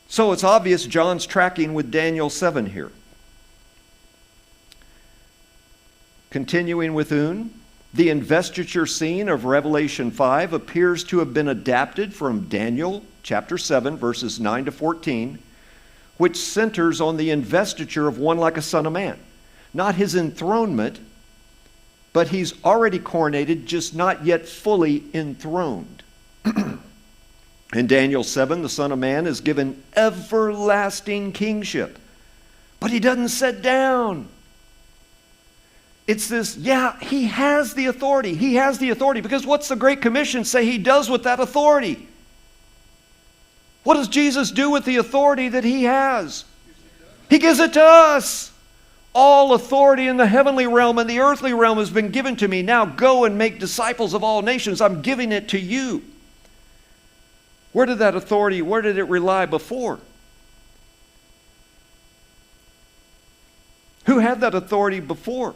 So it's obvious John's tracking with Daniel 7 here. Continuing with Un, the investiture scene of Revelation 5 appears to have been adapted from Daniel chapter 7, verses 9 to 14, which centers on the investiture of one like a son of man. Not his enthronement, but he's already coronated, just not yet fully enthroned. In Daniel 7, the Son of Man is given everlasting kingship, but he doesn't sit down. It's this, he has the authority. He has the authority, because what's the Great Commission say he does with that authority? What does Jesus do with the authority that he has? He gives it to us. All authority in the heavenly realm and the earthly realm has been given to me. Now go and make disciples of all nations. I'm giving it to you. Where did that authority, where did it rely before? Who had that authority before?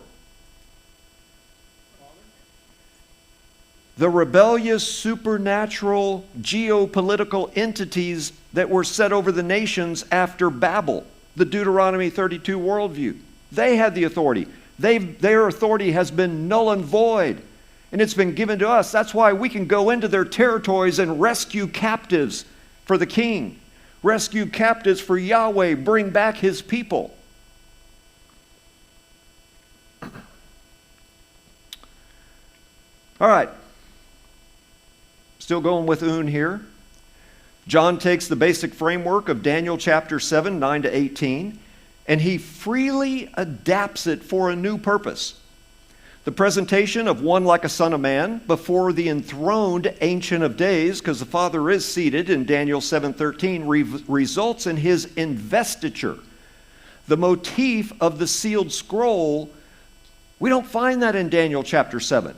The rebellious, supernatural, geopolitical entities that were set over the nations after Babel, the Deuteronomy 32 worldview. They had the authority. Their authority has been null and void, and it's been given to us. That's why we can go into their territories and rescue captives for the king, rescue captives for Yahweh, bring back his people. All right. Still going with Un here. John takes the basic framework of Daniel chapter 7, 9 to 18, and he freely adapts it for a new purpose. The presentation of one like a son of man before the enthroned Ancient of Days, because the Father is seated in Daniel 7:13, results in his investiture. The motif of the sealed scroll, we don't find that in Daniel chapter 7.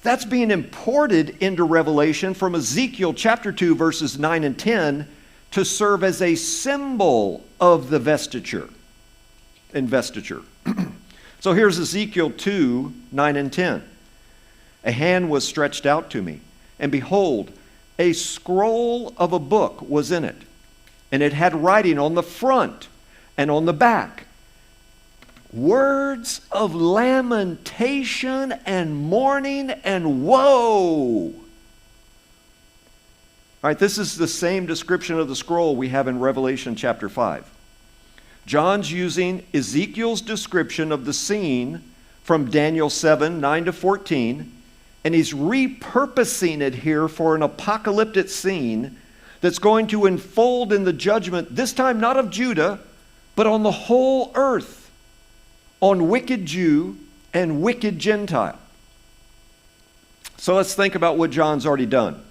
That's being imported into Revelation from Ezekiel chapter 2, verses 9 and 10, to serve as a symbol of the investiture. So here's Ezekiel 2, 9 and 10. A hand was stretched out to me, and behold, a scroll of a book was in it, and it had writing on the front and on the back, words of lamentation and mourning and woe. All right, this is the same description of the scroll we have in Revelation chapter 5. John's using Ezekiel's description of the scene from Daniel 7, 9 to 14, and he's repurposing it here for an apocalyptic scene that's going to unfold in the judgment, this time not of Judah, but on the whole earth, on wicked Jew and wicked Gentile. So let's think about what John's already done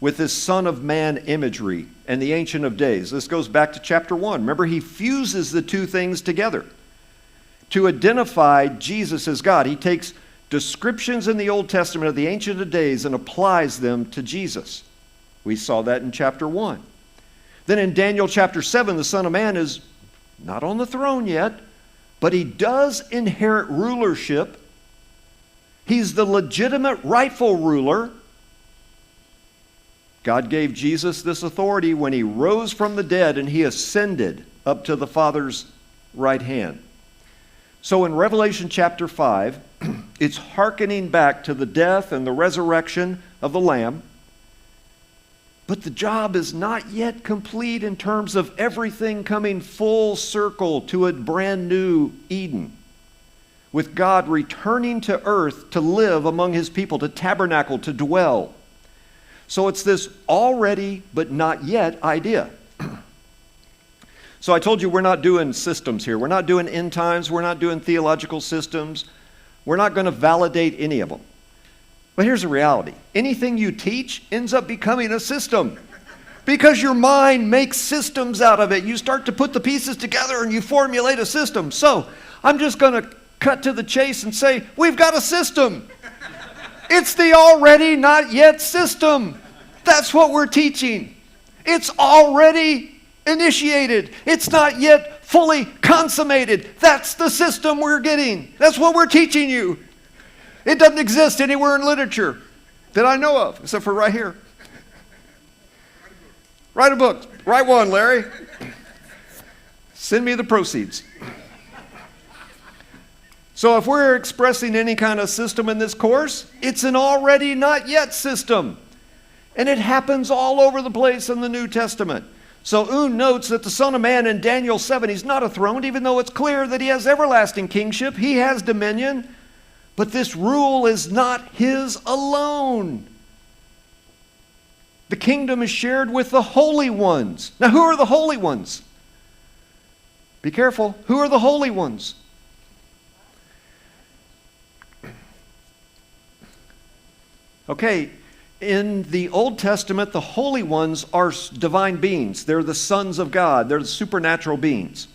with this Son of Man imagery and the Ancient of Days. This goes back to chapter 1. Remember, he fuses the two things together to identify Jesus as God. He takes descriptions in the Old Testament of the Ancient of Days and applies them to Jesus. We saw that in chapter 1. Then in Daniel chapter 7, the Son of Man is not on the throne yet, but he does inherit rulership. He's the legitimate, rightful ruler. God gave Jesus this authority when he rose from the dead and he ascended up to the Father's right hand. So in Revelation chapter 5, it's hearkening back to the death and the resurrection of the Lamb. But the job is not yet complete in terms of everything coming full circle to a brand new Eden, with God returning to earth to live among his people, to tabernacle, to dwell. So it's this already but not yet idea. So I told you we're not doing systems here. We're not doing end times. We're not doing theological systems. We're not going to validate any of them. But here's the reality. Anything you teach ends up becoming a system because your mind makes systems out of it. You start to put the pieces together and you formulate a system. So I'm just going to cut to the chase and say, we've got a system. It's the already not yet system. That's what we're teaching. It's already initiated. It's not yet fully consummated. That's the system we're getting. That's what we're teaching you. It doesn't exist anywhere in literature that I know of, except for right here. Write a book. Write one, Larry. Send me the proceeds. So if we're expressing any kind of system in this course, it's an already not yet system. And it happens all over the place in the New Testament. So Un notes that the Son of Man in Daniel 7, he's not enthroned, even though it's clear that he has everlasting kingship. He has dominion. But this rule is not his alone. The kingdom is shared with the holy ones. Now, who are the holy ones? Be careful. Who are the holy ones? Okay, in the Old Testament, the holy ones are divine beings. They're the sons of God. They're the supernatural beings.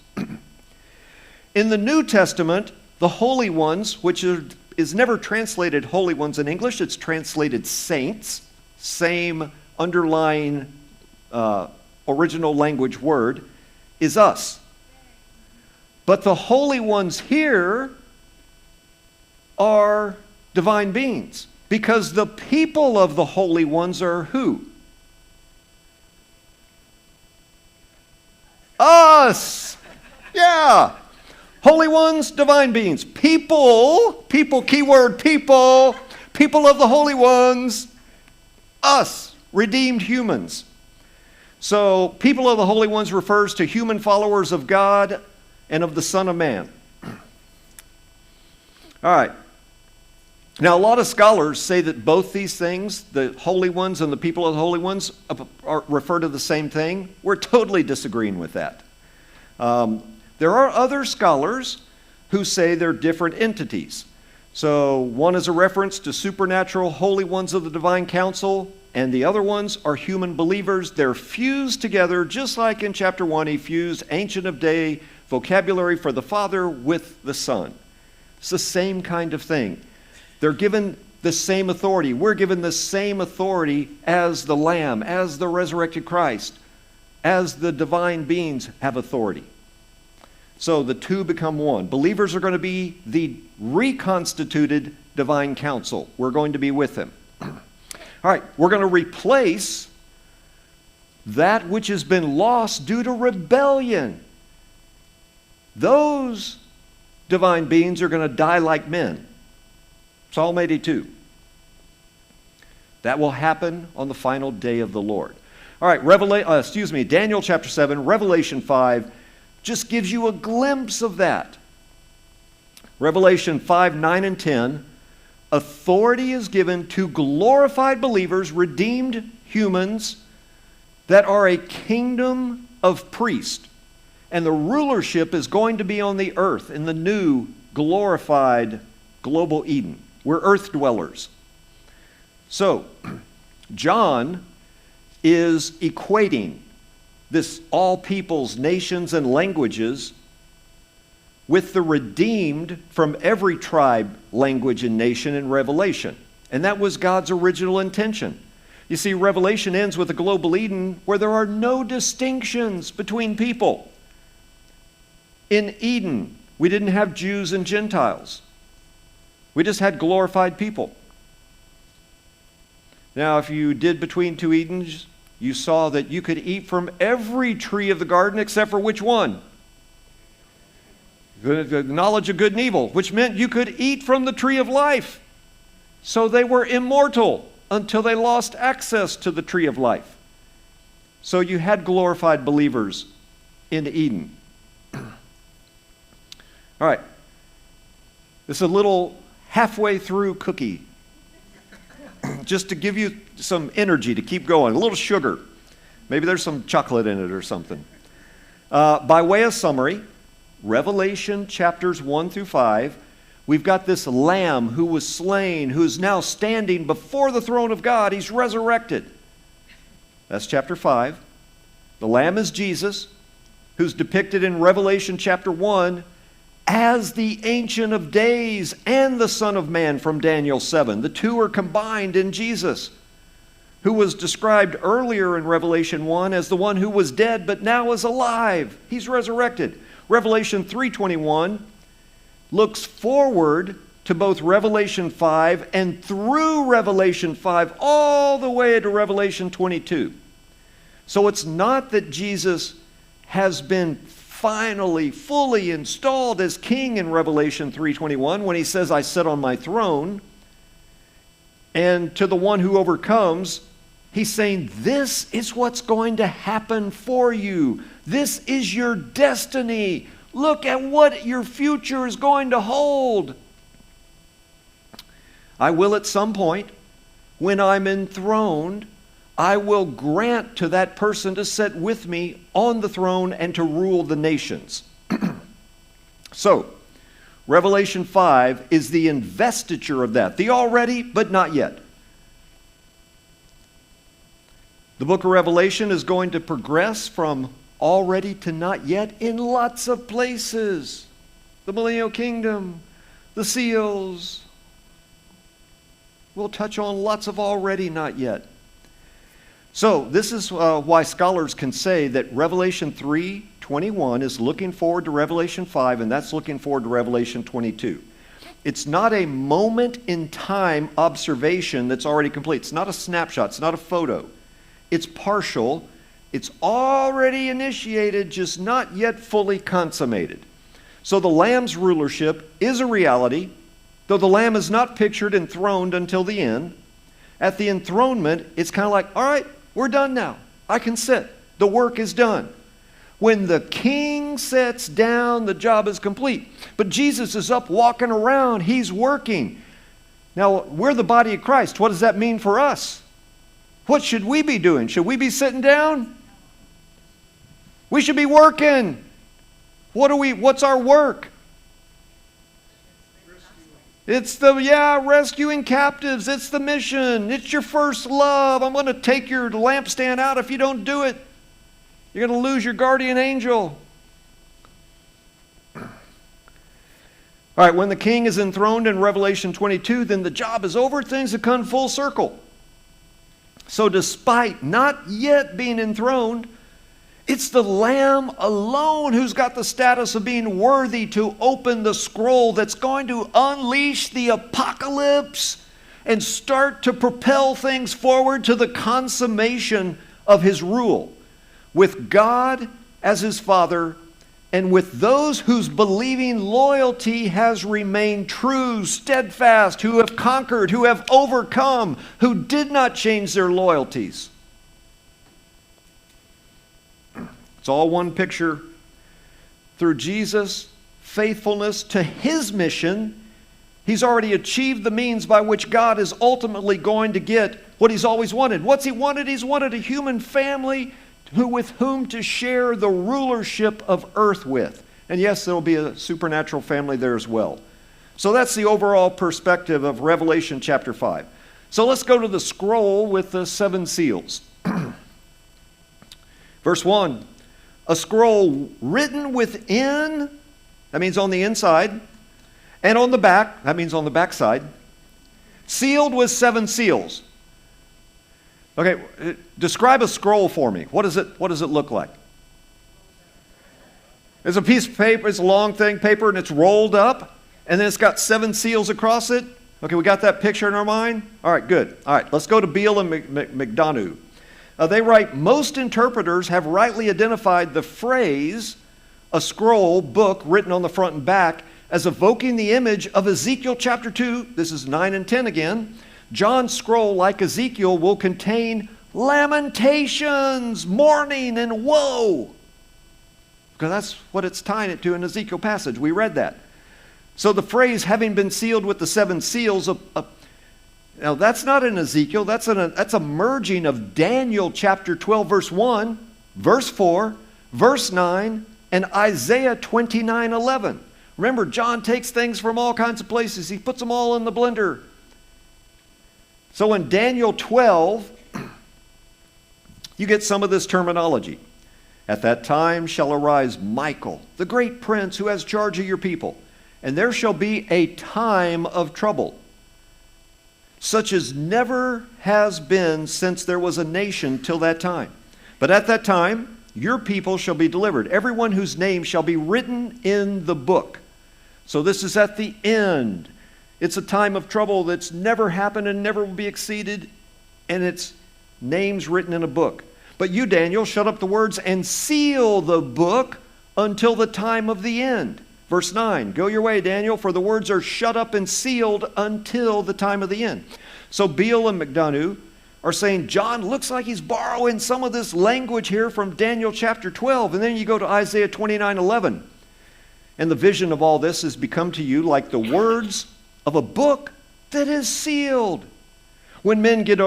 In the New Testament, the holy ones, which is never translated holy ones in English, it's translated saints, same underlying original language word, is us. But the holy ones here are divine beings. Because the people of the holy ones are who? Us! Yeah! Holy ones, divine beings. People, keyword people of the holy ones, us, redeemed humans. So, people of the holy ones refers to human followers of God and of the Son of Man. All right. Now, a lot of scholars say that both these things, the holy ones and the people of the holy ones, refer to the same thing. We're totally disagreeing with that. There are other scholars who say they're different entities. So one is a reference to supernatural holy ones of the divine council, and the other ones are human believers. They're fused together, just like in chapter 1, he fused Ancient of Day vocabulary for the Father with the Son. It's the same kind of thing. They're given the same authority. We're given the same authority as the Lamb, as the resurrected Christ, as the divine beings have authority. So the two become one. Believers are going to be the reconstituted divine council. We're going to be with him. All right, we're going to replace that which has been lost due to rebellion. Those divine beings are going to die like men. Psalm 82. That will happen on the final day of the Lord. All right, Daniel chapter 7, Revelation 5 just gives you a glimpse of that. Revelation 5, 9, and 10, authority is given to glorified believers, redeemed humans, that are a kingdom of priests. And the rulership is going to be on the earth in the new glorified global Eden. We're earth dwellers. So, John is equating this all peoples, nations, and languages with the redeemed from every tribe, language, and nation in Revelation. And that was God's original intention. You see, Revelation ends with a global Eden where there are no distinctions between people. In Eden, we didn't have Jews and Gentiles. We just had glorified people. Now, if you did between two Edens, you saw that you could eat from every tree of the garden except for which one? The knowledge of good and evil, which meant you could eat from the tree of life. So they were immortal until they lost access to the tree of life. So you had glorified believers in Eden. All right. This is a little halfway through cookie. Just to give you some energy to keep going. A little sugar. Maybe there's some chocolate in it or something. By way of summary, Revelation chapters 1 through 5, we've got this Lamb who was slain, who's now standing before the throne of God. He's resurrected. That's chapter 5. The Lamb is Jesus, who's depicted in Revelation chapter 1 as the Ancient of Days and the Son of Man from Daniel 7. The two are combined in Jesus, who was described earlier in Revelation 1 as the one who was dead but now is alive. He's resurrected. Revelation 3:21 looks forward to both Revelation 5 and through Revelation 5 all the way to Revelation 22. So it's not that Jesus has been finally fully installed as king in Revelation 3:21 when he says, I sit on my throne. And to the one who overcomes, he's saying, this is what's going to happen for you. This is your destiny. Look at what your future is going to hold. I will at some point, when I'm enthroned, I will grant to that person to sit with me on the throne and to rule the nations. So, Revelation 5 is the investiture of that. The already, but not yet. The book of Revelation is going to progress from already to not yet in lots of places. The millennial kingdom, the seals. We'll touch on lots of already, not yet. So this is why scholars can say that Revelation 3:21 is looking forward to Revelation 5, and that's looking forward to Revelation 22. It's not a moment in time observation that's already complete. It's not a snapshot. It's not a photo. It's partial. It's already initiated, just not yet fully consummated. So the Lamb's rulership is a reality, though the Lamb is not pictured enthroned until the end. At the enthronement, it's kind of like, all right, we're done now. I can sit. The work is done. When the king sits down, the job is complete. But Jesus is up walking around. He's working. Now, we're the body of Christ. What does that mean for us? What should we be doing? Should we be sitting down? We should be working. What's our work? It's rescuing captives. It's the mission. It's your first love. I'm going to take your lampstand out if you don't do it. You're going to lose your guardian angel. All right, when the king is enthroned in Revelation 22, then the job is over. Things have come full circle. So despite not yet being enthroned, it's the Lamb alone who's got the status of being worthy to open the scroll that's going to unleash the apocalypse and start to propel things forward to the consummation of his rule, with God as his Father, and with those whose believing loyalty has remained true, steadfast, who have conquered, who have overcome, who did not change their loyalties. It's all one picture. Through Jesus' faithfulness to his mission, he's already achieved the means by which God is ultimately going to get what he's always wanted. What's he wanted? He's wanted a human family with whom to share the rulership of earth with. And yes, there will be a supernatural family there as well. So that's the overall perspective of Revelation chapter 5. So let's go to the scroll with the 7 seals. Verse 1, a scroll written within, that means on the inside, and on the back, that means on the back side, sealed with 7 seals. Okay, describe a scroll for me. What does it look like? It's a piece of paper, it's a long thing, paper, and it's rolled up, and then it's got 7 seals across it. Okay, we got that picture in our mind? All right, good. All right, let's go to Beale and McDonough. They write, most interpreters have rightly identified the phrase, a scroll, book, written on the front and back, as evoking the image of Ezekiel chapter 2. This is 9 and 10 again. John's scroll, like Ezekiel, will contain lamentations, mourning, and woe. Because that's what it's tying it to in Ezekiel passage. We read that. So the phrase, having been sealed with the 7 seals, now that's not in Ezekiel. That's a merging of Daniel chapter 12, verse 1, verse 4, verse 9, and Isaiah 29:11. Remember, John takes things from all kinds of places. He puts them all in the blender. So in Daniel 12, you get some of this terminology. At that time shall arise Michael, the great prince who has charge of your people, and there shall be a time of trouble, such as never has been since there was a nation till that time. But at that time your people shall be delivered, everyone whose name shall be written in the book. So this is at the end. It's a time of trouble that's never happened and never will be exceeded, and its name's written in a book. But you, Daniel, shut up the words and seal the book until the time of the end. Verse 9, go your way, Daniel, for the words are shut up and sealed until the time of the end. So Beale and McDonough are saying John looks like he's borrowing some of this language here from Daniel chapter 12. And then you go to Isaiah 29:11. And the vision of all this has become to you like the words of a book that is sealed. When men give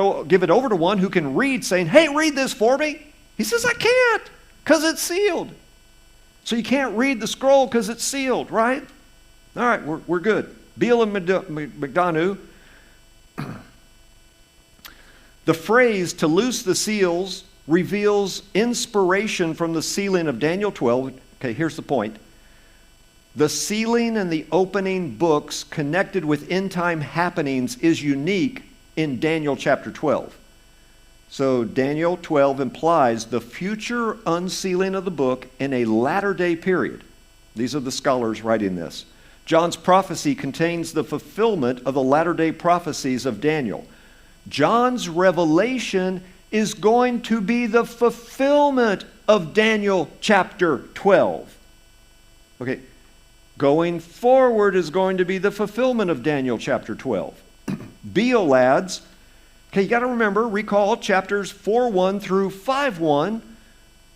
it over to one who can read, saying, hey, read this for me. He says, I can't, because it's sealed. So you can't read the scroll because it's sealed, right? All right, we're good. Beale and McDonough. The phrase to loose the seals reveals inspiration from the sealing of Daniel 12. Okay, here's the point. The sealing and the opening books connected with end-time happenings is unique in Daniel chapter 12. So Daniel 12 implies the future unsealing of the book in a latter-day period. These are the scholars writing this. John's prophecy contains the fulfillment of the latter-day prophecies of Daniel. John's revelation is going to be the fulfillment of Daniel chapter 12. Okay, going forward is going to be the fulfillment of Daniel chapter 12. Beale, lads, okay, you got to recall chapters 4:1 through 5:1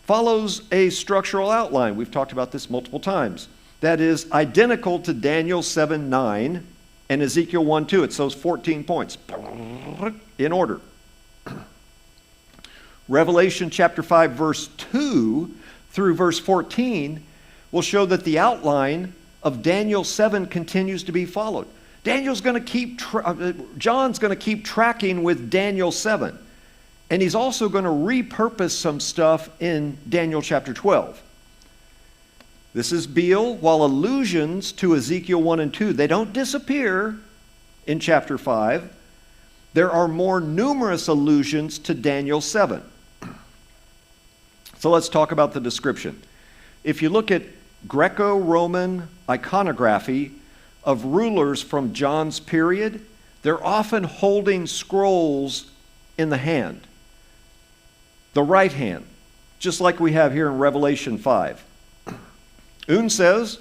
follows a structural outline. We've talked about this multiple times. That is identical to Daniel 7:9 and Ezekiel 1:2. It's those 14 points in order. Revelation chapter 5 verse 2 through verse 14 will show that the outline of Daniel 7 continues to be followed. John's going to keep tracking with Daniel 7. And he's also going to repurpose some stuff in Daniel chapter 12. This is Beale, while allusions to Ezekiel 1 and 2, they don't disappear in chapter 5. There are more numerous allusions to Daniel 7. So let's talk about the description. If you look at Greco-Roman iconography of rulers from John's period, they're often holding scrolls in the hand, the right hand, just like we have here in Revelation 5. Oon says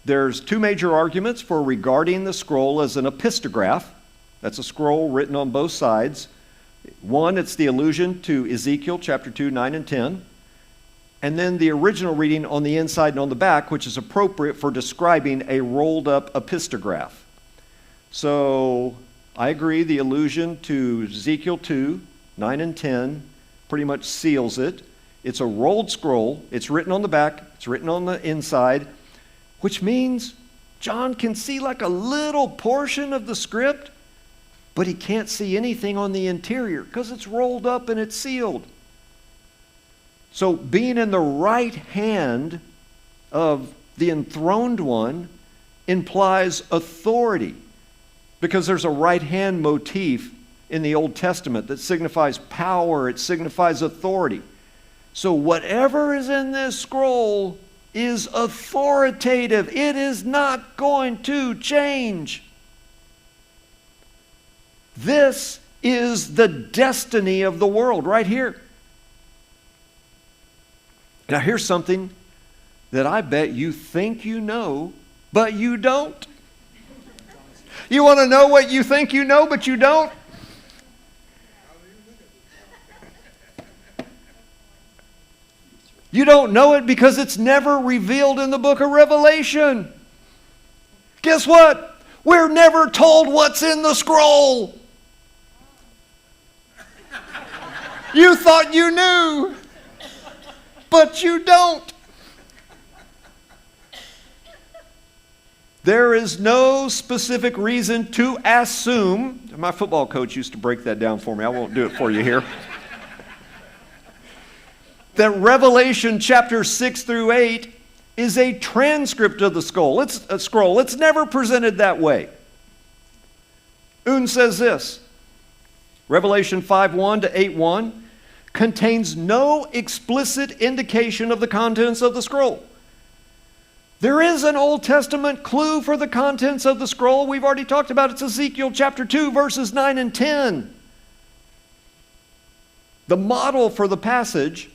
there's two major arguments for regarding the scroll as an epistograph. That's a scroll written on both sides. One, it's the allusion to Ezekiel chapter 2, 9 and 10. And then the original reading on the inside and on the back, which is appropriate for describing a rolled up epistograph. So I agree, the allusion to Ezekiel 2, 9 and 10 pretty much seals it. It's a rolled scroll. It's written on the back. It's written on the inside, which means John can see like a little portion of the script, but he can't see anything on the interior because it's rolled up and it's sealed. So being in the right hand of the enthroned one implies authority, because there's a right hand motif in the Old Testament that signifies power, it signifies authority. So whatever is in this scroll is authoritative. It is not going to change. This is the destiny of the world right here. Now here's something that I bet you think you know, but you don't. You want to know what you think you know, but you don't? You don't know it because it's never revealed in the book of Revelation. Guess what? We're never told what's in the scroll. You thought you knew, but you don't. There is no specific reason to assume. My football coach used to break that down for me. I won't do it for you here. That Revelation chapter 6 through 8 is a transcript of the scroll. It's never presented that way. Oon says this, Revelation 5:1 to 8:1 contains no explicit indication of the contents of the scroll. There is an Old Testament clue for the contents of the scroll. We've already talked about it. It's Ezekiel chapter 2, verses 9 and 10. The model for the passage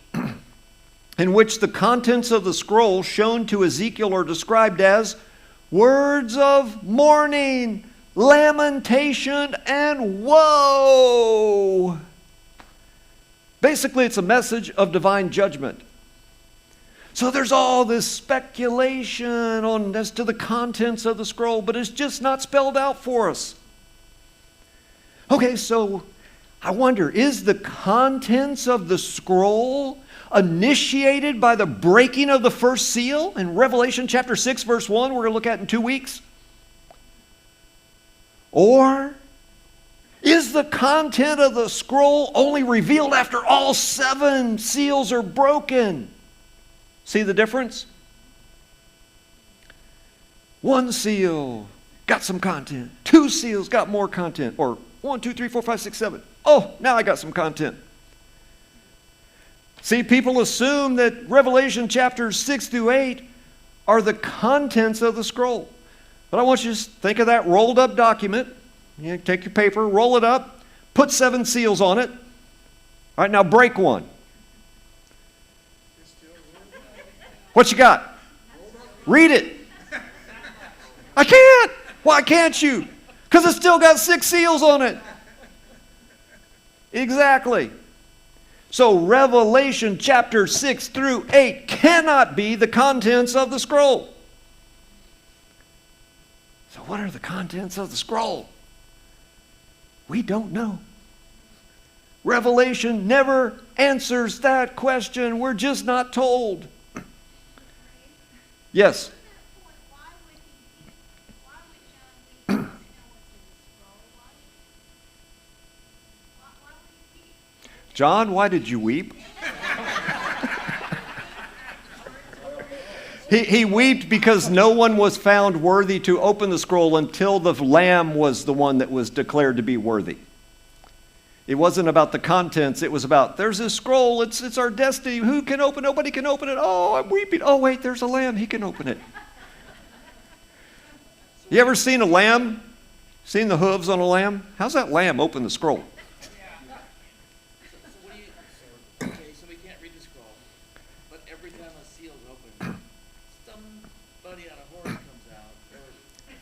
in which the contents of the scroll shown to Ezekiel are described as words of mourning, lamentation, and woe. Basically, it's a message of divine judgment. So there's all this speculation as to the contents of the scroll, but it's just not spelled out for us. Okay, so I wonder, is the contents of the scroll initiated by the breaking of the first seal in Revelation chapter 6, verse 1, we're going to look at in 2 weeks? Or is the content of the scroll only revealed after all 7 seals are broken? See the difference? 1 seal got some content. 2 seals got more content. Or 1, 2, 3, 4, 5, 6, 7. Oh, now I got some content. See, people assume that Revelation chapters 6 through 8 are the contents of the scroll. But I want you to think of that rolled up document. You take your paper, roll it up, put 7 seals on it. All right, now break one. What you got? Read it. I can't. Why can't you? Because it's still got 6 seals on it. Exactly. So Revelation chapter 6 through 8 cannot be the contents of the scroll. So what are the contents of the scroll? We don't know. Revelation never answers that question. We're just not told. Yes? John, why did you weep? He wept because no one was found worthy to open the scroll until the Lamb was the one that was declared to be worthy. It wasn't about the contents. It was about, there's this scroll. It's our destiny. Who can open it? Nobody can open it. Oh, I'm weeping. Oh, wait, there's a lamb. He can open it. You ever seen a lamb? Seen the hooves on a lamb? How's that lamb open the scroll? So what do you, okay, so we can't read the scroll, but every time a seal's open, somebody on a horse comes out,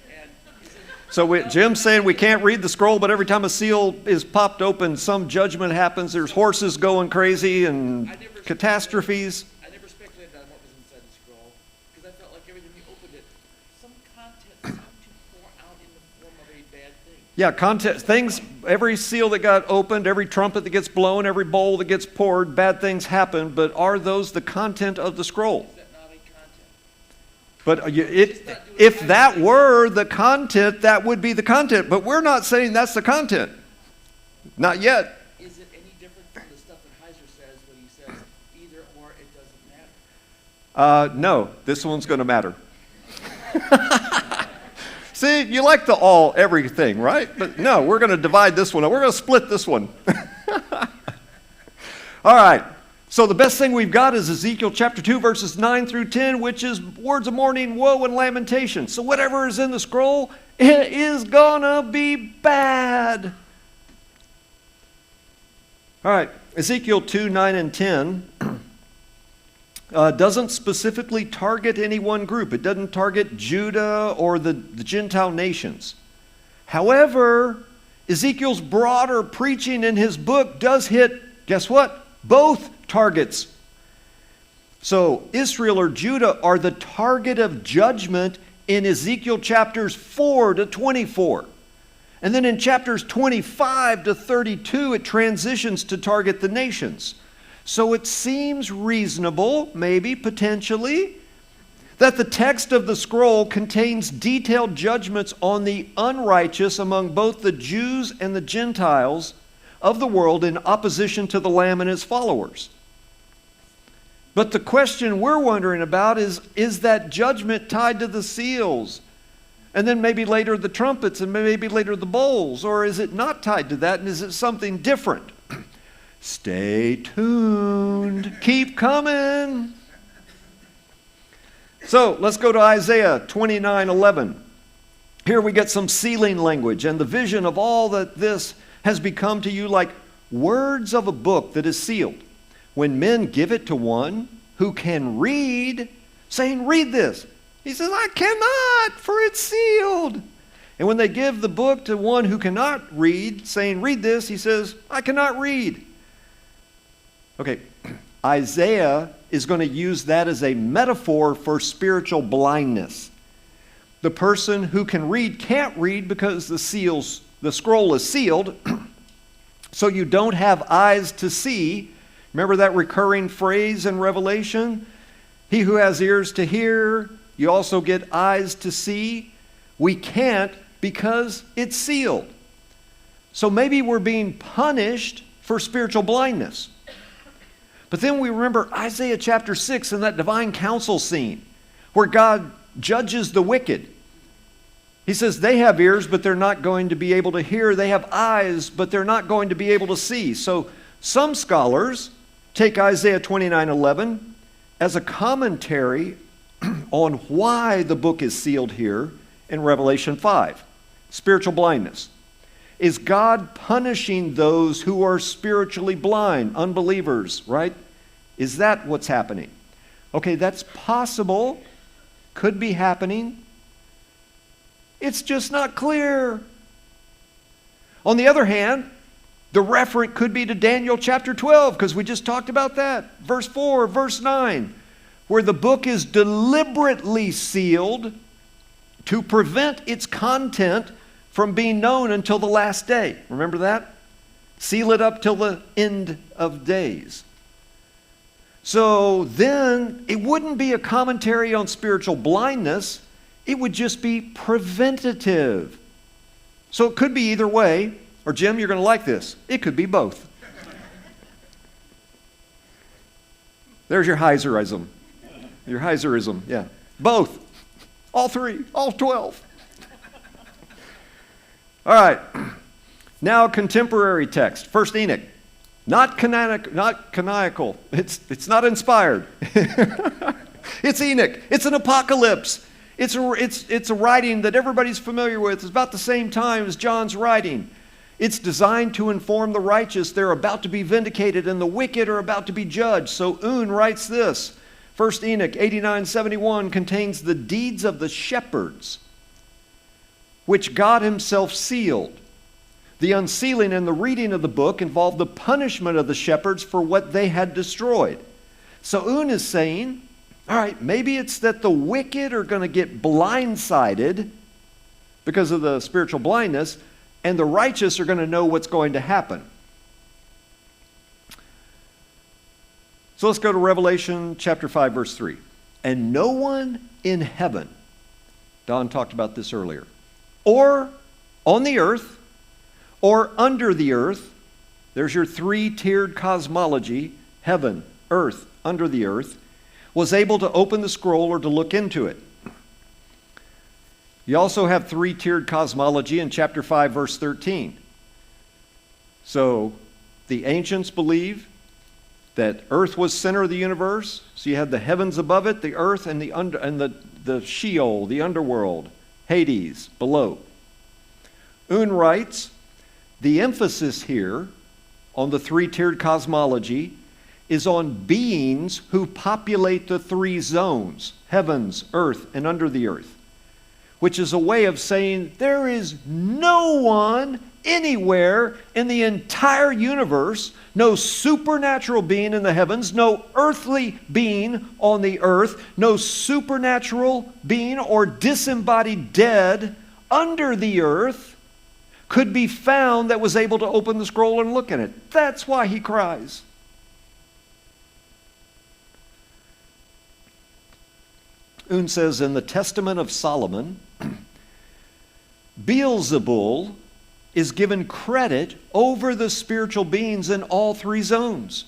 and is it... So Jim's saying we can't read the scroll, but every time a seal is popped open, some judgment happens. There's horses going crazy and catastrophes. I never speculated on what was inside the scroll, because I felt like every time you opened it, some content seemed to pour out in the form of a bad thing. Yeah, content, things, every seal that got opened, every trumpet that gets blown, every bowl that gets poured, bad things happen, but are those the content of the scroll? Is that not a content? But if that were the content, that would be the content. But we're not saying that's the content. Not yet. Is it any different from the stuff that Heiser says when he says either or it doesn't matter? No, this one's going to matter. See, you like the all everything, right? But no, we're going to divide this one up. We're going to split this one. All right. So the best thing we've got is Ezekiel chapter 2, verses 9 through 10, which is words of mourning, woe, and lamentation. So whatever is in the scroll, it is going to be bad. All right. Ezekiel 2, 9, and 10 doesn't specifically target any one group. It doesn't target Judah or the Gentile nations. However, Ezekiel's broader preaching in his book does hit, guess what? Both targets. So Israel or Judah are the target of judgment in Ezekiel chapters 4 to 24. And then in chapters 25 to 32, it transitions to target the nations. So it seems reasonable, maybe potentially, that the text of the scroll contains detailed judgments on the unrighteous among both the Jews and the Gentiles of the world in opposition to the Lamb and his followers. But the question we're wondering about is that judgment tied to the seals? And then maybe later the trumpets and maybe later the bowls? Or is it not tied to that and is it something different? Stay tuned. Keep coming. So let's go to Isaiah 29:11. Here we get some sealing language and the vision of all that this has become to you like words of a book that is sealed. When men give it to one who can read, saying, read this. He says, I cannot, for it's sealed. And when they give the book to one who cannot read, saying, read this, he says, I cannot read. Okay, Isaiah is going to use that as a metaphor for spiritual blindness. The person who can read can't read because the scroll is sealed, so you don't have eyes to see. Remember that recurring phrase in Revelation? He who has ears to hear, you also get eyes to see. We can't because it's sealed. So maybe we're being punished for spiritual blindness. But then we remember Isaiah chapter 6 and that divine council scene where God judges the wicked. He says they have ears, but they're not going to be able to hear. They have eyes, but they're not going to be able to see. So some scholars take Isaiah 29:11 as a commentary on why the book is sealed here in Revelation 5. Spiritual blindness. Is God punishing those who are spiritually blind, unbelievers, right? Is that what's happening? Okay, that's possible. Could be happening. It's just not clear. On the other hand, the referent could be to Daniel chapter 12, because we just talked about that. Verse 4, verse 9, where the book is deliberately sealed to prevent its content from being known until the last day. Remember that? Seal it up till the end of days. So then it wouldn't be a commentary on spiritual blindness. It would just be preventative. So it could be either way. Or Jim, you're going to like this. It could be both. There's your Heiserism. Your Heiserism, yeah. Both. All three. All 12. All right. Now contemporary text. First Enoch. Not canonical. It's not inspired. It's Enoch. It's an apocalypse. It's a writing that everybody's familiar with. It's about the same time as John's writing. It's designed to inform the righteous they're about to be vindicated and the wicked are about to be judged. So Un writes this. First Enoch 89:71 contains the deeds of the shepherds, which God himself sealed. The unsealing and the reading of the book involved the punishment of the shepherds for what they had destroyed. So Un is saying, all right, maybe it's that the wicked are going to get blindsided because of the spiritual blindness, and the righteous are going to know what's going to happen. So let's go to Revelation chapter 5, verse 3. And no one in heaven, Don talked about this earlier, or on the earth, or under the earth, there's your three-tiered cosmology, heaven, earth, under the earth, was able to open the scroll or to look into it. You also have three-tiered cosmology in chapter 5, verse 13. So the ancients believe that earth was center of the universe. So you had the heavens above it, the earth, and the Sheol, the underworld, Hades, below. Un writes, the emphasis here on the three-tiered cosmology is on beings who populate the three zones, heavens, earth, and under the earth, which is a way of saying there is no one anywhere in the entire universe, no supernatural being in the heavens, no earthly being on the earth, no supernatural being or disembodied dead under the earth could be found that was able to open the scroll and look in it. That's why he cries. Un says in the Testament of Solomon, Beelzebul is given credit over the spiritual beings in all three zones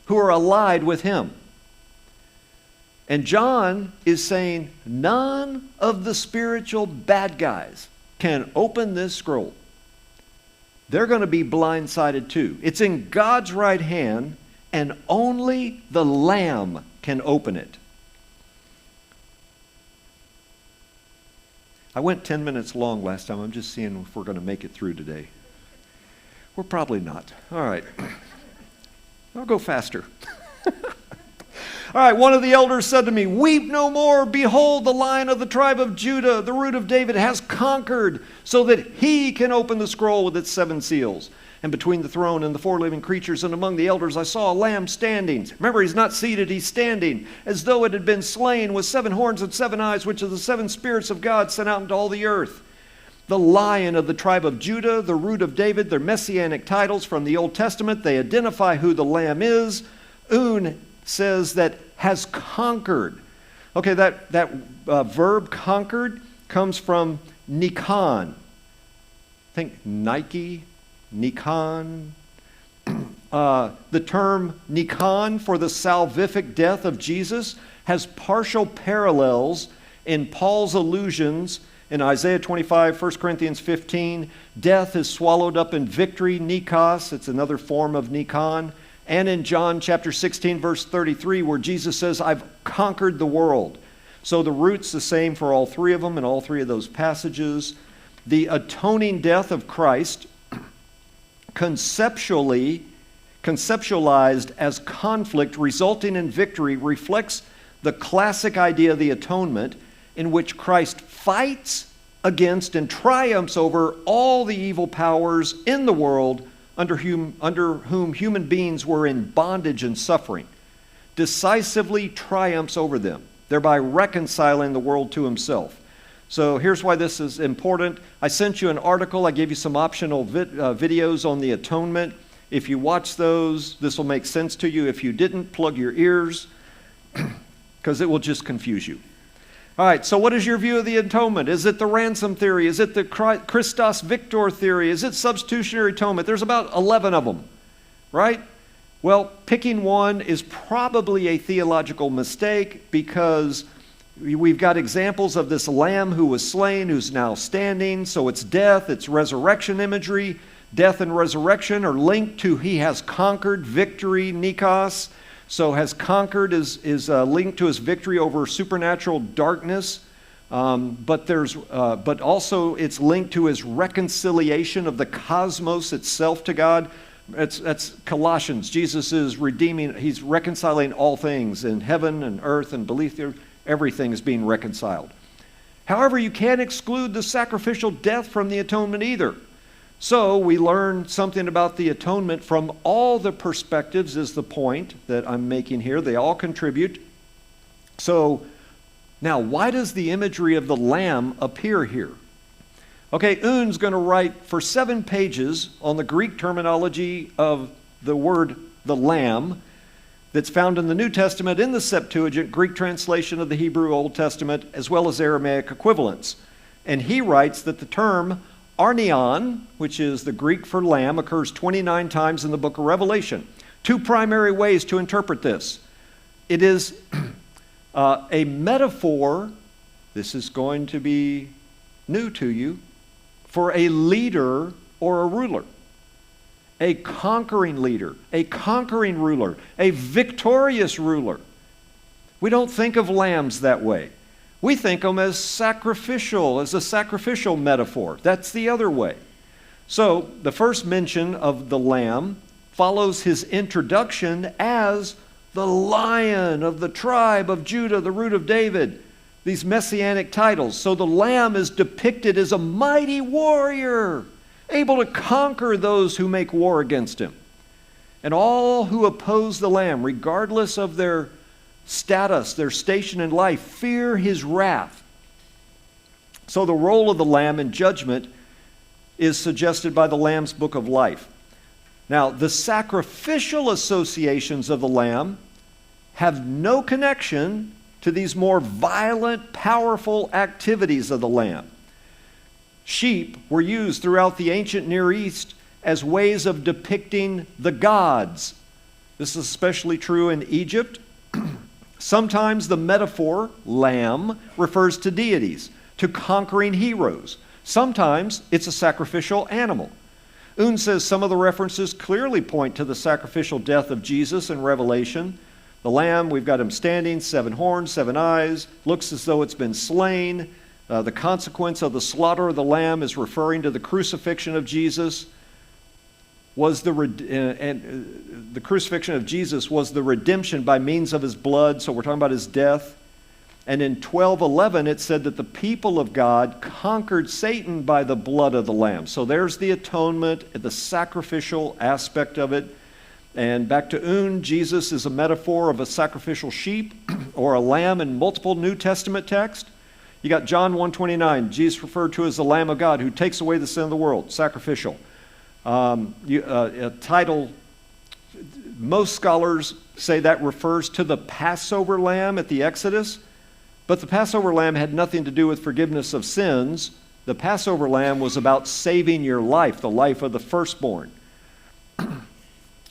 who are allied with him. And John is saying none of the spiritual bad guys can open this scroll. They're going to be blindsided too. It's in God's right hand, and only the Lamb can open it. I went 10 minutes long last time. I'm just seeing if we're going to make it through today. We're probably not. All right. I'll go faster. All right, one of the elders said to me, weep no more. Behold, the Lion of the tribe of Judah, the Root of David, has conquered so that he can open the scroll with its 7 seals. And between the throne and the 4 living creatures and among the elders, I saw a lamb standing. Remember, he's not seated, he's standing, as though it had been slain, with 7 horns and 7 eyes, which are the 7 spirits of God sent out into all the earth. The Lion of the tribe of Judah, the Root of David, their messianic titles from the Old Testament. They identify who the lamb is. Un says that has conquered. Okay, that verb conquered comes from Nikon. Think Nike, Nikon. The term Nikon for the salvific death of Jesus has partial parallels in Paul's allusions in Isaiah 25, 1 Corinthians 15. Death is swallowed up in victory, Nikos. It's another form of Nikon. And in John chapter 16, verse 33, where Jesus says, I've conquered the world. So the root's the same for all three of them in all three of those passages. The atoning death of Christ, conceptualized as conflict resulting in victory, reflects the classic idea of the atonement, in which Christ fights against and triumphs over all the evil powers in the world under whom human beings were in bondage and suffering, decisively triumphs over them, thereby reconciling the world to himself. So here's why this is important. I sent you an article. I gave you some optional videos on the atonement. If you watch those, this will make sense to you. If you didn't, plug your ears, because it will just confuse you. All right, so what is your view of the atonement? Is it the ransom theory? Is it the Christos Victor theory? Is it substitutionary atonement? There's about 11 of them, right? Well, picking one is probably a theological mistake, because We've got examples of this lamb who was slain, who's now standing. So it's death, it's resurrection imagery. Death and resurrection are linked to he has conquered, victory, Nikos. So has conquered is linked to his victory over supernatural darkness. But also it's linked to his reconciliation of the cosmos itself to God. That's Colossians. Jesus is redeeming, he's reconciling all things in heaven and earth and beneath the earth. Everything is being reconciled. However, you can't exclude the sacrificial death from the atonement either. So we learn something about the atonement from all the perspectives is the point that I'm making here. They all contribute. So now, why does the imagery of the lamb appear here? Okay, Un's going to write for 7 pages on the Greek terminology of the word the lamb that's found in the New Testament in the Septuagint, Greek translation of the Hebrew Old Testament, as well as Aramaic equivalents. And he writes that the term arnion, which is the Greek for lamb, occurs 29 times in the book of Revelation. 2 primary ways to interpret this. It is a metaphor, this is going to be new to you, for a leader or a ruler. A conquering leader, a conquering ruler, a victorious ruler. We don't think of lambs that way. We think of them as sacrificial, as a sacrificial metaphor. That's the other way. So the first mention of the lamb follows his introduction as the Lion of the tribe of Judah, the root of David. These messianic titles. So the lamb is depicted as a mighty warrior, able to conquer those who make war against him. And all who oppose the lamb, regardless of their status, their station in life, fear his wrath. So the role of the lamb in judgment is suggested by the Lamb's Book of Life. Now, the sacrificial associations of the lamb have no connection to these more violent, powerful activities of the lamb. Sheep were used throughout the ancient Near East as ways of depicting the gods. This is especially true in Egypt. Sometimes the metaphor, lamb, refers to deities, to conquering heroes. Sometimes it's a sacrificial animal. Un says some of the references clearly point to the sacrificial death of Jesus in Revelation. The lamb, we've got him standing, 7 horns, 7 eyes, looks as though it's been slain. The consequence of the slaughter of the lamb is referring to the crucifixion of Jesus. The crucifixion of Jesus was the redemption by means of his blood, so we're talking about his death. And in 12:11 it said that the people of God conquered Satan by the blood of the lamb. So there's the atonement, the sacrificial aspect of it. And back to Un, Jesus is a metaphor of a sacrificial sheep or a lamb in multiple New Testament texts. You got John 1:29, Jesus referred to as the Lamb of God who takes away the sin of the world, sacrificial. A title, most scholars say that refers to the Passover lamb at the Exodus, but the Passover lamb had nothing to do with forgiveness of sins. The Passover lamb was about saving your life, the life of the firstborn,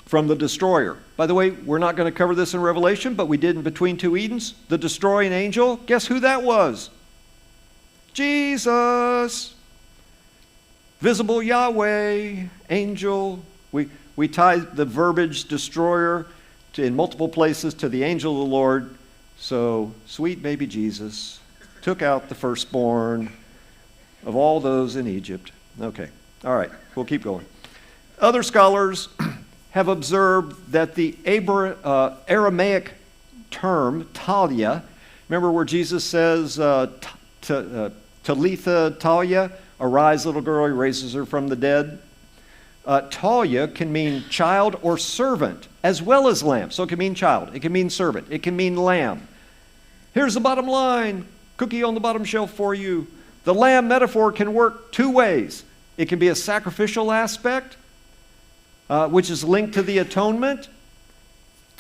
from the destroyer. By the way, we're not going to cover this in Revelation, but we did in Between Two Edens. The destroying angel, guess who that was? Jesus. Visible Yahweh, angel. We tie the verbiage destroyer in multiple places to the angel of the Lord. So, sweet baby Jesus took out the firstborn of all those in Egypt. Okay, all right, we'll keep going. Other scholars have observed that the Aramaic term, Talia, remember where Jesus says, Talitha Talia, arise little girl, he raises her from the dead. Talia can mean child or servant, as well as lamb. So it can mean child, it can mean servant, it can mean lamb. Here's the bottom line, cookie on the bottom shelf for you. The lamb metaphor can work 2 ways. It can be a sacrificial aspect, which is linked to the atonement,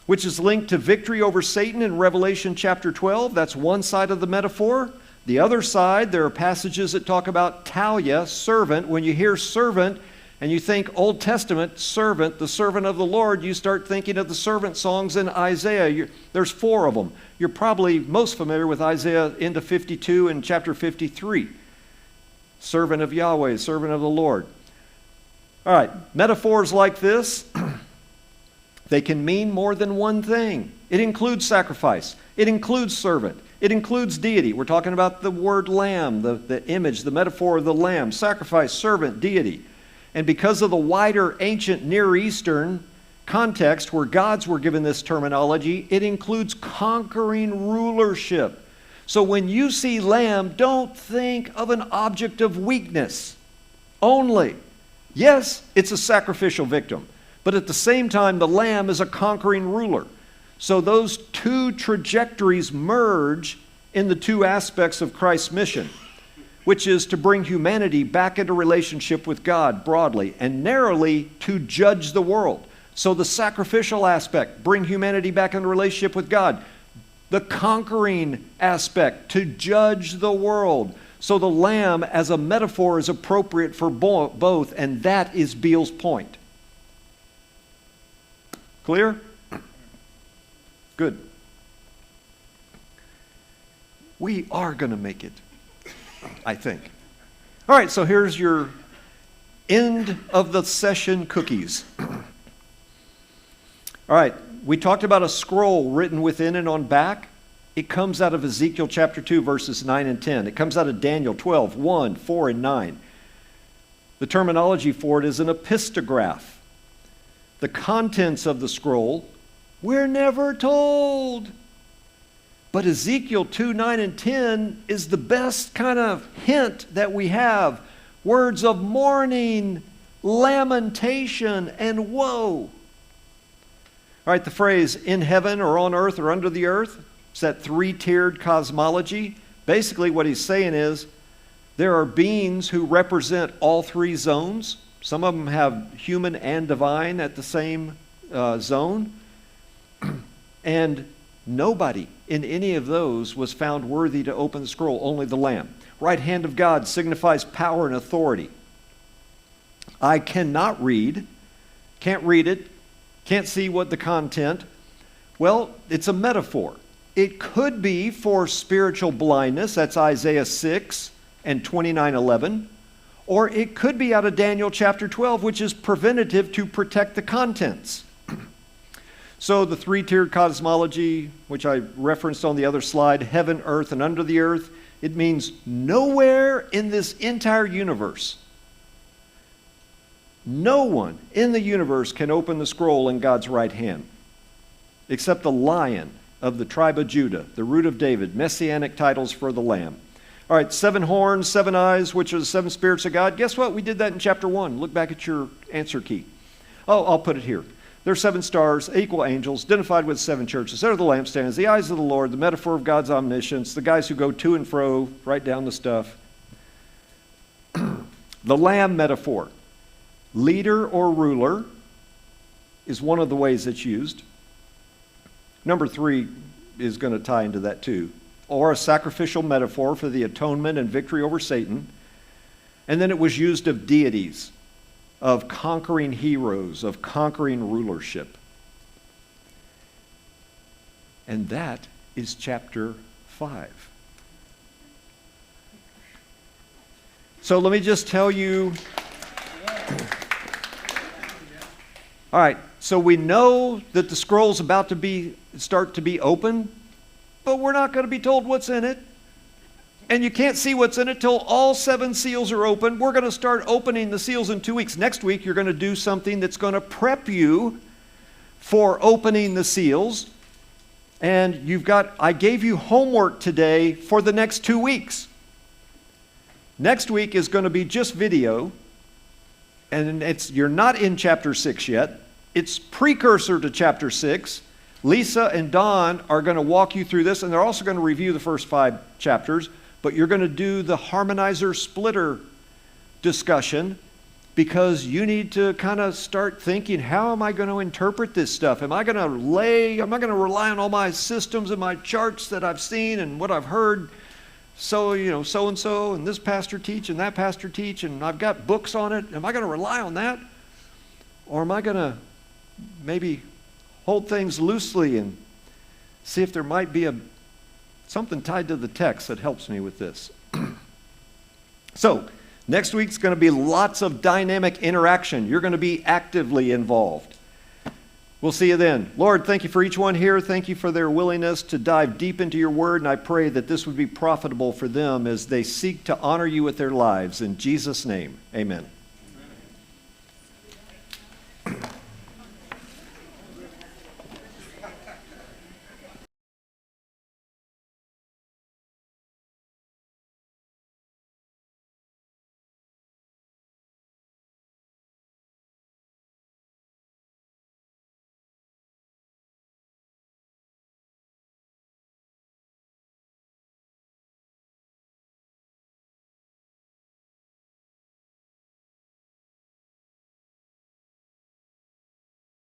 which is linked to victory over Satan in Revelation chapter 12. That's one side of the metaphor. The other side, there are passages that talk about talia, servant. When you hear servant and you think Old Testament servant, the servant of the Lord, you start thinking of the servant songs in Isaiah. There's 4 of them. You're probably most familiar with Isaiah into 52 and chapter 53. Servant of Yahweh, servant of the Lord. All right, metaphors like this, they can mean more than one thing. It includes sacrifice. It includes servant. It includes deity. We're talking about the word lamb, the image, the metaphor of the lamb, sacrifice, servant, deity. And because of the wider ancient Near Eastern context where gods were given this terminology, it includes conquering rulership. So when you see lamb, don't think of an object of weakness only. Yes, it's a sacrificial victim, but at the same time, the lamb is a conquering ruler. So those 2 trajectories merge in the 2 aspects of Christ's mission, which is to bring humanity back into relationship with God broadly and narrowly to judge the world. So the sacrificial aspect, bring humanity back into relationship with God. The conquering aspect, to judge the world. So the lamb as a metaphor is appropriate for both, and that is Beale's point. Clear? Good. We are going to make it, I think. All right, so here's your end of the session cookies. All right, we talked about a scroll written within and on back. It comes out of Ezekiel chapter 2, verses 9 and 10. It comes out of Daniel 12, 1, 4, and 9. The terminology for it is an epistograph. The contents of the scroll, we're never told. But Ezekiel 2, 9, and 10 is the best kind of hint that we have. Words of mourning, lamentation, and woe. All right, the phrase in heaven or on earth or under the earth, it's that 3-tiered cosmology. Basically what he's saying is there are beings who represent all 3 zones. Some of them have human and divine at the same zone. And nobody in any of those was found worthy to open the scroll, only the Lamb. Right hand of God signifies power and authority. I cannot read, can't read it, can't see what the content. Well, it's a metaphor. It could be for spiritual blindness, that's Isaiah 6 and 29:11. Or it could be out of Daniel chapter 12, which is preventative to protect the contents. So the 3-tiered cosmology, which I referenced on the other slide, heaven, earth, and under the earth, it means nowhere in this entire universe, no one in the universe can open the scroll in God's right hand, except the Lion of the tribe of Judah, the root of David, messianic titles for the Lamb. All right, 7 horns, 7 eyes, which are the 7 spirits of God. Guess what? We did that in chapter 1. Look back at your answer key. Oh, I'll put it here. There are 7 stars, equal angels, identified with 7 churches. There are the lampstands, the eyes of the Lord, the metaphor of God's omniscience, the guys who go to and fro, write down the stuff. The lamb metaphor. Leader or ruler is one of the ways it's used. Number 3 is going to tie into that too. Or a sacrificial metaphor for the atonement and victory over Satan. And then it was used of deities, of conquering heroes, of conquering rulership. And that is chapter 5. So let me just tell you. All right, so we know that the scroll's about to start to be open, but we're not going to be told what's in it. And you can't see what's in it till all 7 seals are open. We're going to start opening the seals in 2 weeks. Next week, you're going to do something that's going to prep you for opening the seals. And I gave you homework today for the next 2 weeks. Next week is going to be just video. And you're not in chapter 6 yet. It's precursor to chapter 6. Lisa and Don are going to walk you through this, and they're also going to review the first 5 chapters. But you're going to do the harmonizer splitter discussion because you need to kind of start thinking, how am I going to interpret this stuff? Am I going to rely on all my systems and my charts that I've seen and what I've heard? so-and-so and this pastor teach and that pastor teach, and I've got books on it. Am I going to rely on that? Or am I going to maybe hold things loosely and see if there might be something tied to the text that helps me with this? So, next week's going to be lots of dynamic interaction. You're going to be actively involved. We'll see you then. Lord, thank you for each one here. Thank you for their willingness to dive deep into your word, and I pray that this would be profitable for them as they seek to honor you with their lives. In Jesus' name, amen.